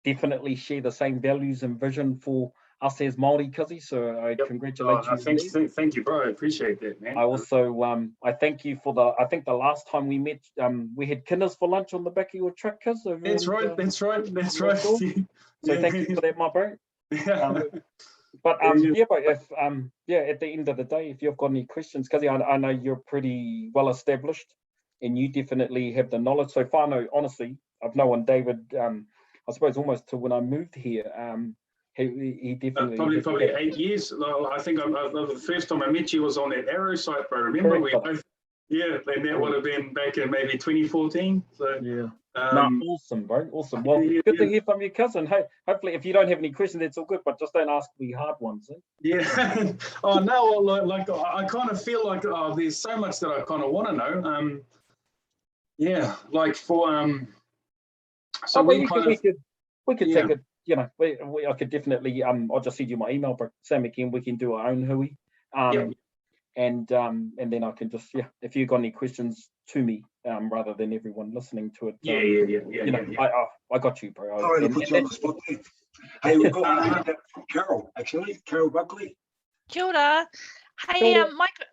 definitely share the same values and vision for us as Māori, Cuzzy. So I congratulate you. Thank you, bro. I appreciate that, man. I also I thank you for I think the last time we met, we had kinners for lunch on the back of your truck, cuz. That's right. So thank you for that, my bro. But yeah, but if at the end of the day, if you've got any questions, because I know you're pretty well established, and you definitely have the knowledge. So whanau, honestly, I've known David, I suppose almost to when I moved here. He definitely probably 8 years. I think the first time I met you was on that Arrow site, bro. Remember we both. Yeah, and that would have been back in maybe 2014. So yeah. Awesome, bro. Awesome. Well, good to hear from your cousin. Hey, hopefully, if you don't have any questions, that's all good. But just don't ask me hard ones. Eh? Yeah. Oh no, like I kind of feel like there's so much that I kind of want to know. Yeah, like for So we could take it. You know, I could definitely. I'll just send you my email, but same again. We can do our own hui. And then I can just if you've got any questions to me, rather than everyone listening to it. I got you, bro. Sorry to put you on the spot. Hey, we've got one from Carol, actually. Carol Buckley. Kia ora. Hey,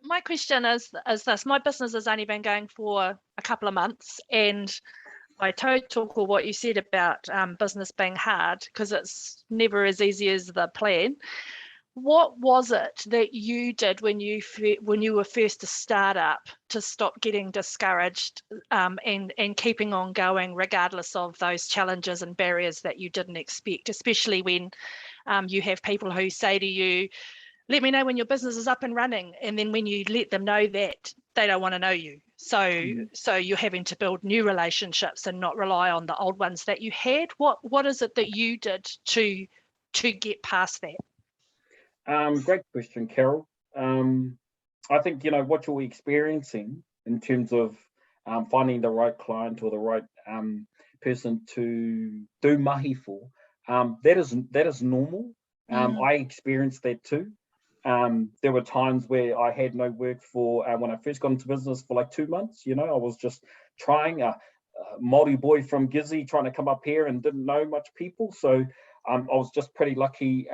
my question is this. My business has only been going for a couple of months, and I talk with what you said about business being hard because it's never as easy as the plan. What was it that you did when you were first a startup to stop getting discouraged and keeping on going regardless of those challenges and barriers that you didn't expect, especially when you have people who say to you, let me know when your business is up and running, and then when you let them know that, they don't want to know you. So you're having to build new relationships and not rely on the old ones that you had. What is it that you did to get past that? Great question, Carol. I think what you're experiencing in terms of finding the right client or the right person to do mahi for, that is normal. I experienced that too. There were times where I had no work for when I first got into business for like 2 months. I was just trying a Māori boy from Gizzy trying to come up here and didn't know much people. So I was just pretty lucky.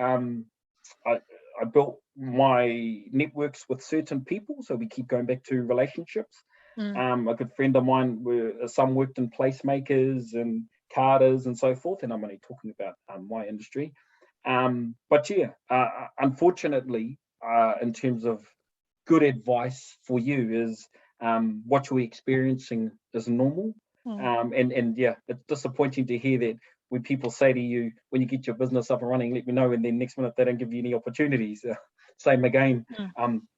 I built my networks with certain people, so we keep going back to relationships. A good friend of mine, some worked in placemakers, and carters and so forth, and I'm only talking about my industry. But yeah, unfortunately, in terms of good advice for you is what you're experiencing is normal. And yeah, it's disappointing to hear that when people say to you, when you get your business up and running, let me know, and then next minute they don't give you any opportunities. Same again.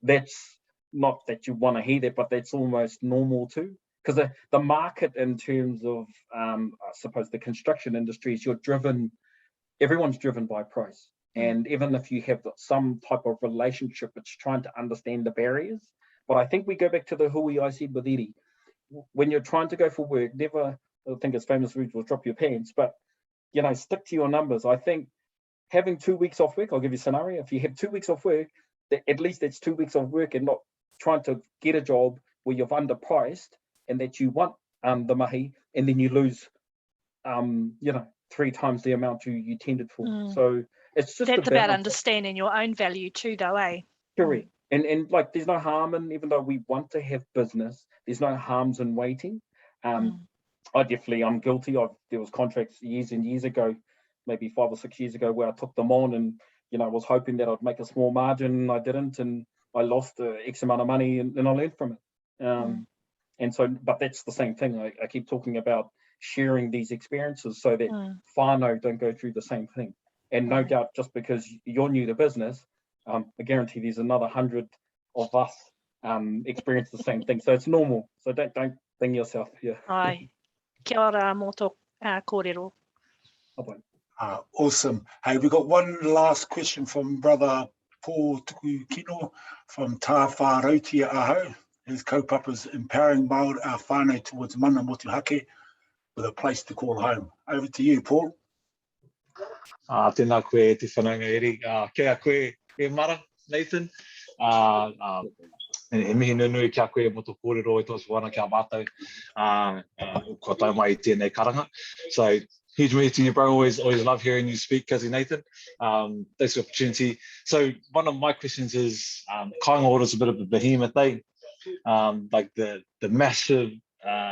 That's not that you want to hear that, but that's almost normal too. Because the market in terms of, I suppose, the construction industry is everyone's driven by price. And even if you have some type of relationship, it's trying to understand the barriers. But I think we go back to the hui I said with Eddie. When you're trying to go for work, never, I think it's famous words, will drop your pants, but stick to your numbers. I think having 2 weeks off work, I'll give you a scenario. If you have 2 weeks off work, at least that's 2 weeks off work and not trying to get a job where you've underpriced and that you want the mahi, and then you lose 3 times the amount you tendered for. So it's just that's about understanding your own value too, though, eh? Correct. And like, there's no harm in, even though we want to have business, there's no harms in waiting. I'm guilty of, there was contracts years and years ago, maybe 5 or 6 years ago, where I took them on and I was hoping that I'd make a small margin. I didn't, and I lost X amount of money, and I learned from it. And so, but that's the same thing. I keep talking about sharing these experiences so that whanau don't go through the same thing. And no doubt, just because you're new to business, I guarantee there's another 100 of us experience the same thing. So it's normal. So don't think yourself. Yeah. Ai. Kia ora mō tō kōrero. Awesome. Hey, we've got one last question from brother Paul Tukukino from Tā Whārautia Aho. His kaupapa empowering Māori whānau towards mana motuhake with a place to call home. Over to you, Paul. Tēnā koe te whananga eri. Kia koe e mara, Nathan. E mihi nunui kia koe mo tō kōrero e tōs wana kia mātou. Ko tau mai i tēnei karanga. So, huge me to you, bro. Always love hearing you speak, Kazi Nathan. Thanks for the opportunity. So, one of my questions is, Kāinga Ora is a bit of a behemoth, eh? Like the massive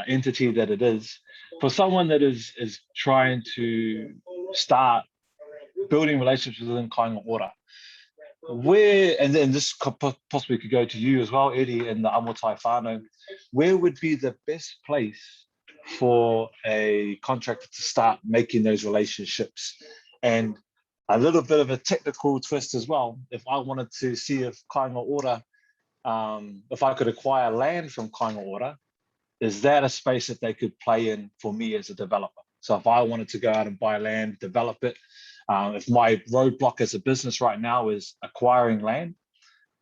entity that it is. For someone that is trying to start building relationships within Kāinga Ora, where, and then this possibly could go to you as well, Eddie, and the Amotai whānau, where would be the best place for a contractor to start making those relationships? And a little bit of a technical twist as well, if I wanted to see if Kāinga Ora, if I could acquire land from Kāinga Ora, is that a space that they could play in for me as a developer? So if I wanted to go out and buy land, develop it, if my roadblock as a business right now is acquiring land,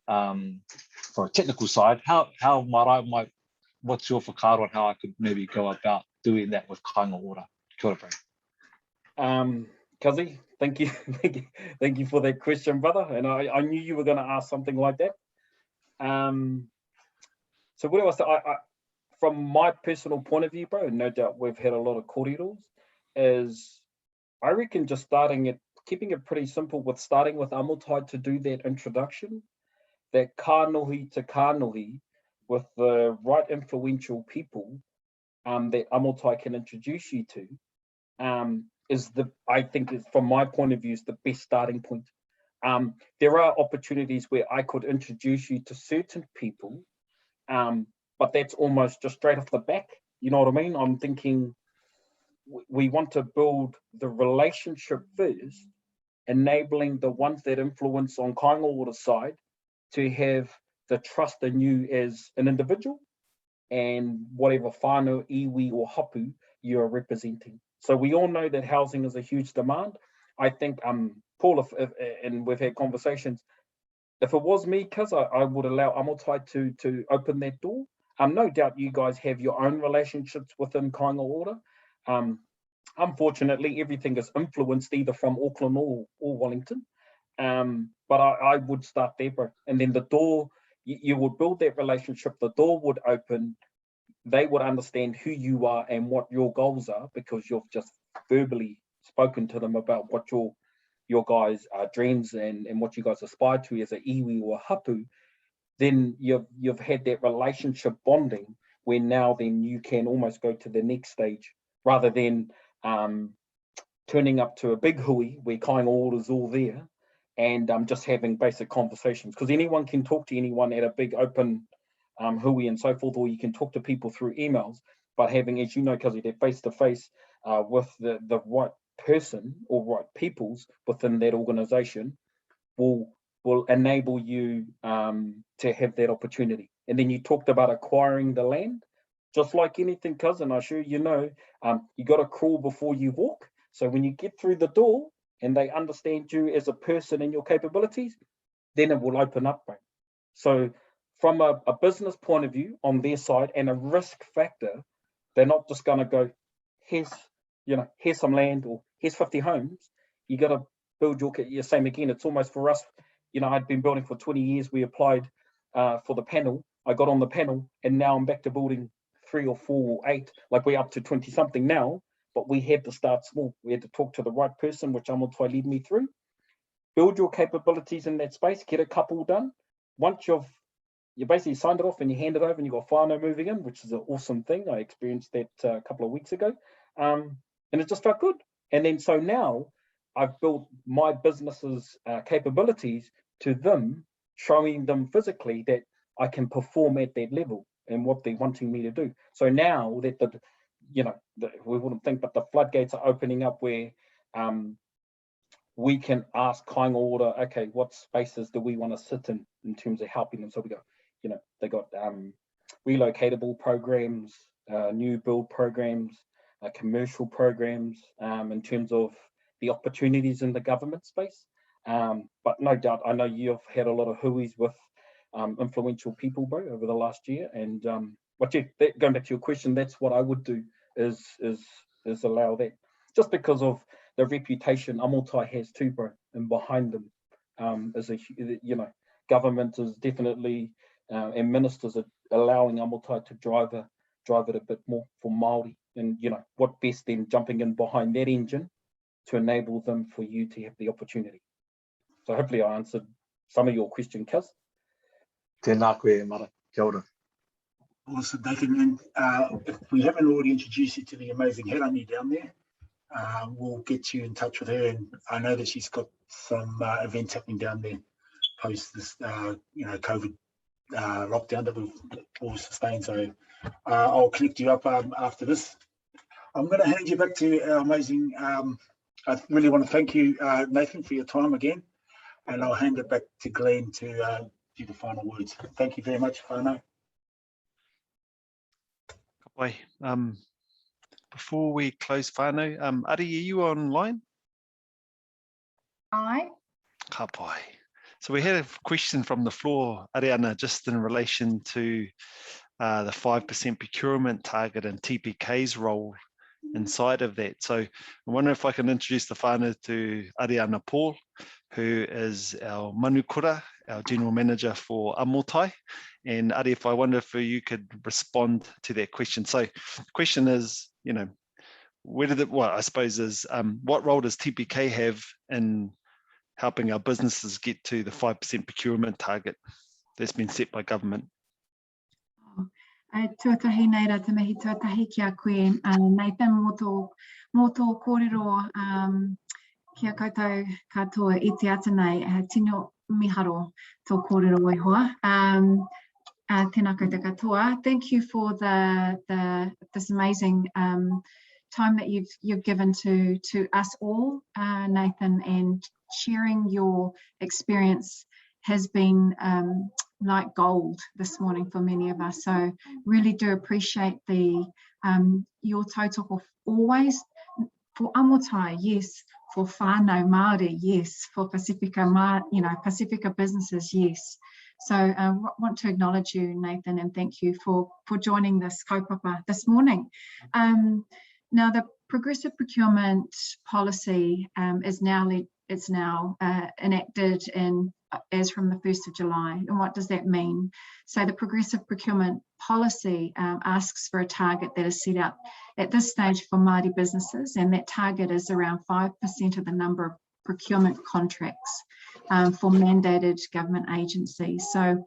for a technical side, how might what's your whakaaro on how I could maybe go about doing that with Kāinga Ora? Kia ora, bro. Kazi, thank you for that question, brother. And I knew you were going to ask something like that. So what else? From my personal point of view, bro, and no doubt we've had a lot of kōreros, is I reckon just keeping it pretty simple with starting with Amotai to do that introduction, that kānohi to kānohi with the right influential people that Amotai can introduce you to, I think from my point of view, is the best starting point. There are opportunities where I could introduce you to certain people, but that's almost just straight off the back. You know what I mean? I'm thinking we want to build the relationship first, enabling the ones that influence on Kāinga Ora's side to have the trust in you as an individual and whatever whānau, iwi or hapu you are representing. So we all know that housing is a huge demand. I think, Paul, and we've had conversations, if it was me, cuz I would allow Amotai to open that door. No doubt you guys have your own relationships within Kāinga Ora. Unfortunately, everything is influenced either from Auckland or Wellington. But I would start there, bro. And then the door, you would build that relationship, the door would open, they would understand who you are and what your goals are, because you've just verbally spoken to them about what your guys' dreams and what you guys aspire to as an iwi or a hapu. Then you've had that relationship bonding where now then you can almost go to the next stage, rather than turning up to a big hui where Kāinga Ora is all there, and just having basic conversations, because anyone can talk to anyone at a big open hui and so forth, or you can talk to people through emails, but having, as you know, Kazi, that face-to-face with the right person or right peoples within that organisation will enable you to have that opportunity. And then you talked about acquiring the land, just like anything, cousin, I'm sure you know, you got to crawl before you walk. So when you get through the door and they understand you as a person and your capabilities, then it will open up, right? So from a business point of view on their side and a risk factor, they're not just going to go, here's some land or here's 50 homes. You got to build your same again. It's almost for us, I'd been building for 20 years. We applied for the panel. I got on the panel and now I'm back to building 3 or 4 or 8, like we're up to 20 something now, but we had to start small. We had to talk to the right person, which Amotai led me through. Build your capabilities in that space, get a couple done. Once you basically signed it off and you hand it over and you've got whanau moving in, which is an awesome thing. I experienced that a couple of weeks ago. And it just felt good. And then so now I've built my business's capabilities to them, showing them physically that I can perform at that level and what they're wanting me to do. So now that we wouldn't think, but the floodgates are opening up where we can ask Kāinga Ora, okay, what spaces do we want to sit in terms of helping them? So we go, they got relocatable programs, new build programs, commercial programs, in terms of the opportunities in the government space. But no doubt, I know you've had a lot of huis with influential people, bro, over the last year. And going back to your question, that's what I would do is allow that, just because of the reputation Amotai has too, bro, and behind them, as government is definitely and ministers are allowing Amotai to drive it a bit more for Māori. And what best than jumping in behind that engine to enable them for you to have the opportunity. So hopefully I answered some of your question, Kaz. Tēnā koe, Mara. Kia ora. Awesome, Nathan. And if we haven't already introduced you to the amazing Herani down there, we'll get you in touch with her. And I know that she's got some events happening down there post this, COVID lockdown that we've all sustained. So I'll connect you up after this. I'm going to hand you back to our amazing. I really want to thank you, Nathan, for your time again, and I'll hand it back to Glenn to do the final words. Thank you very much, whanau. Before we close whanau, Ari, are you online? Aye. Ka pai. So we had a question from the floor, Ariana, just in relation to the 5% procurement target and TPK's role inside of that. So I wonder if I can introduce the whanau to Ariana Paul, who is our manukura, our general manager for Amotai. And Ari, if I wonder if you could respond to that question. So the question is, I suppose is, what role does TPK have in helping our businesses get to the 5% procurement target that's been set by government? Tuatahi nei rā te mihi tuatahi ki a koe, Nathan, mō tō kōrero kia koutou katoa i te ata nei, tino miharo tō kōrero e hoa. Tēnā koutou katoa. Thank you for this amazing time that you've given to us all, Nathan, and sharing your experience has been like gold this morning for many of us. So really do appreciate your tautoko always for Amotai, yes, for whanau Māori, yes, for Pacifica, Pacifica businesses, yes. So I want to acknowledge you, Nathan, and thank you for joining this kaupapa this morning. Now the progressive procurement policy is now enacted as from the 1st of July. And what does that mean? So the progressive procurement policy asks for a target that is set out at this stage for Māori businesses, and that target is around 5% of the number of procurement contracts for mandated government agencies. So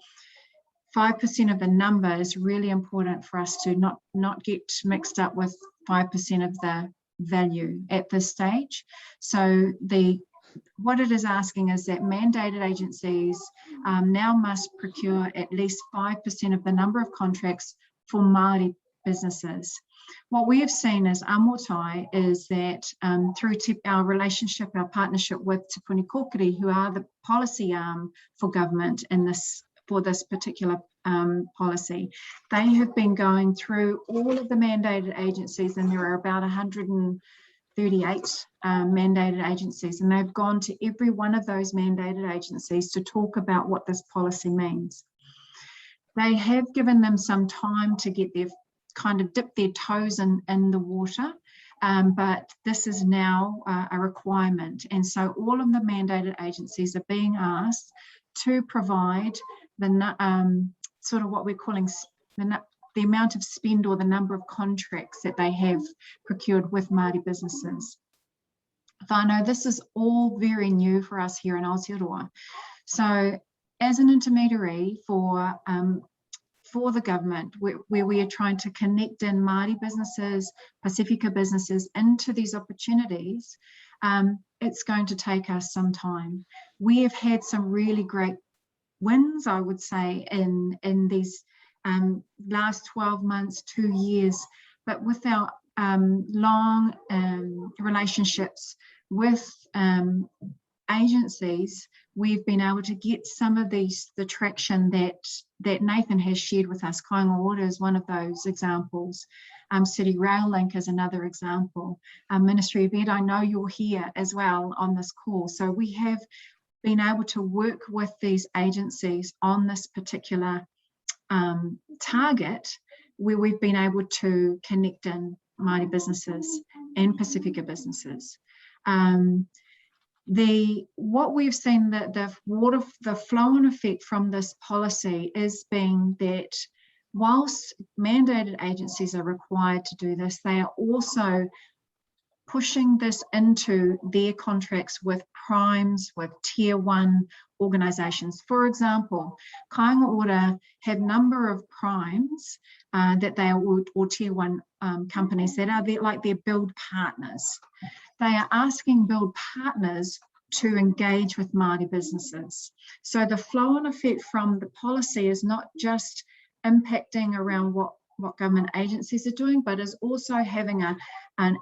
5% of the number is really important for us to not get mixed up with 5% of the value at this stage. So what it is asking is that mandated agencies now must procure at least 5% of the number of contracts for Māori businesses. What we have seen as Amotai is that through our relationship, our partnership with Te Puni Kōkiri, who are the policy arm for government for this particular policy, they have been going through all of the mandated agencies, and there are about 138 mandated agencies, and they've gone to every one of those mandated agencies to talk about what this policy means. They have given them some time to get their dip their toes in the water, but this is now a requirement, and so all of the mandated agencies are being asked to provide the sort of what we're calling the amount of spend or the number of contracts that they have procured with Māori businesses. Whanau, this is all very new for us here in Aotearoa. So as an intermediary for the government, where we are trying to connect in Māori businesses, Pacifica businesses into these opportunities, it's going to take us some time. We have had some really great wins, I would say, in these last 12 months, 2 years, but with our long relationships with agencies, we've been able to get some of the traction that Nathan has shared with us. Kāinga Ora is one of those examples. City Rail Link is another example. Ministry of Ed, I know you're here as well on this call. So we have been able to work with these agencies on this particular target, where we've been able to connect in Māori businesses and Pacifica businesses. What we've seen, that the flow-on effect from this policy is being that whilst mandated agencies are required to do this, they are also pushing this into their contracts with primes, with tier 1 organisations. For example, Kāinga Ora have a number of primes that they are, or tier 1 companies that are like their build partners. They are asking build partners to engage with Māori businesses. So the flow-on effect from the policy is not just impacting around what government agencies are doing, but is also having an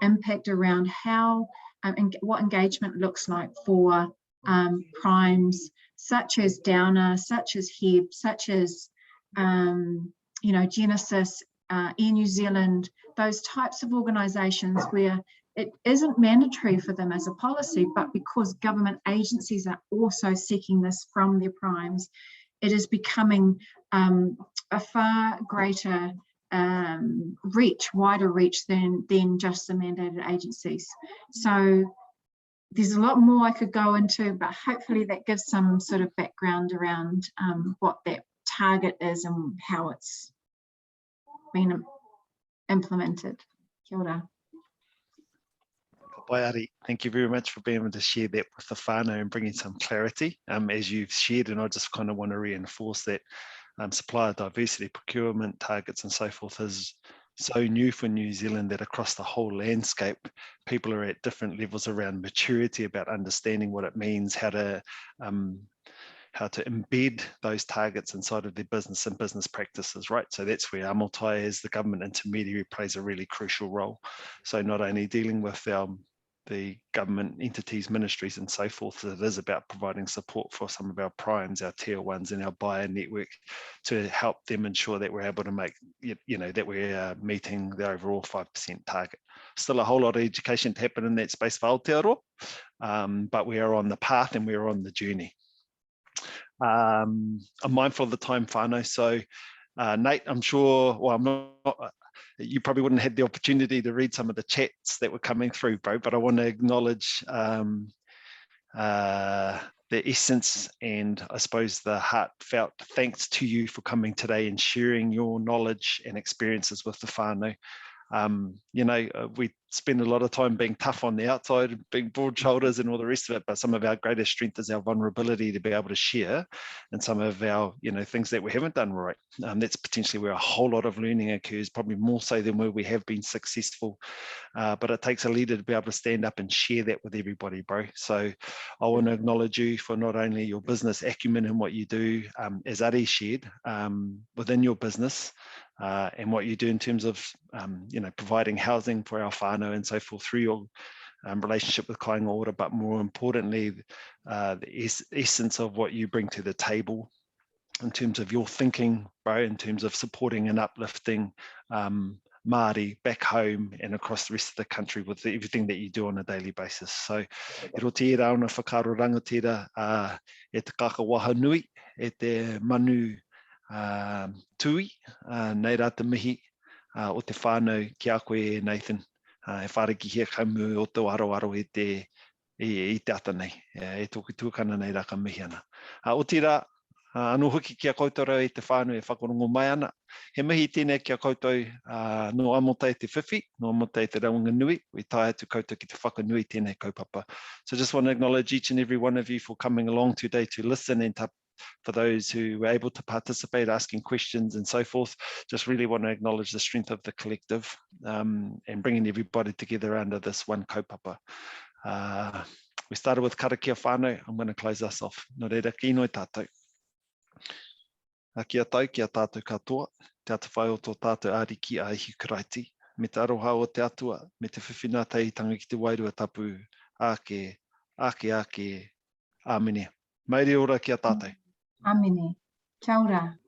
impact around how and what engagement looks like for primes such as Downer, such as HEB, such as Genesis, Air New Zealand, those types of organisations where it isn't mandatory for them as a policy, but because government agencies are also seeking this from their primes, it is becoming a far greater wider reach than just the mandated agencies. So there's a lot more I could go into, but hopefully that gives some sort of background around what that target is and how it's been implemented. Kia ora. Thank you very much for being able to share that with the whānau and bringing some clarity as you've shared, and I just kind of want to reinforce that supplier diversity, procurement targets and so forth is so new for New Zealand that across the whole landscape, people are at different levels around maturity about understanding what it means, how to embed those targets inside of their business and business practices, right? So that's where Amotai as the government intermediary plays a really crucial role. So not only dealing with the government entities, ministries and so forth, it is about providing support for some of our primes, our tier 1s and our buyer network to help them ensure that we're able to make, that we're meeting the overall 5% target. Still a whole lot of education to happen in that space for Aotearoa, but we are on the path and we're on the journey. I'm mindful of the time, whānau, so Nate, I'm sure, well, I'm not, you probably wouldn't have had the opportunity to read some of the chats that were coming through, bro, but I want to acknowledge the essence and I suppose the heartfelt thanks to you for coming today and sharing your knowledge and experiences with the whānau. We spend a lot of time being tough on the outside, being broad shoulders and all the rest of it, but some of our greatest strength is our vulnerability to be able to share, and some of our, things that we haven't done right. That's potentially where a whole lot of learning occurs, probably more so than where we have been successful. But it takes a leader to be able to stand up and share that with everybody, bro. So I want to acknowledge you for not only your business acumen and what you do, as Ari shared, within your business, and what you do in terms of, providing housing for our whanau and so forth through your relationship with Kāinga Ora, but more importantly, the essence of what you bring to the table in terms of your thinking, bro, in terms of supporting and uplifting Māori back home and across the rest of the country with everything that you do on a daily basis. So, e ro tērā ona whakaro rangatira e te kakawaha nui, e te manu tui, nei rā te mihi o te whānau ki a koe, Nathan, e whāriki hea kaumu o te aro i te ata nei, e tōku tūkana nei rā ka mihi ana. O tērā, anō hoki ki a koutou i te whānau e whakarongo mai ana. He mihi tēnei ki a koutou no amota i te whiwhi, no amota i te raunga nui, we tai atu koutou ki te whakanui tēnei kaupapa. So just want to acknowledge each and every one of you for coming along today to listen, and for those who were able to participate, asking questions and so forth. Just really want to acknowledge the strength of the collective, and bringing everybody together under this one kaupapa. We started with karakia whānau. I'm going to close us off. Nō reira, ki noi tātou. Kia tau, kia tātou katoa, te atu whai o tō tātou āriki a ihi karaiti, me te aroha o te atua, me te whiwhina teitanga ki te wairua tapu, ake, āmene. Mauri ora kia tātou. Āmene. Kia ora.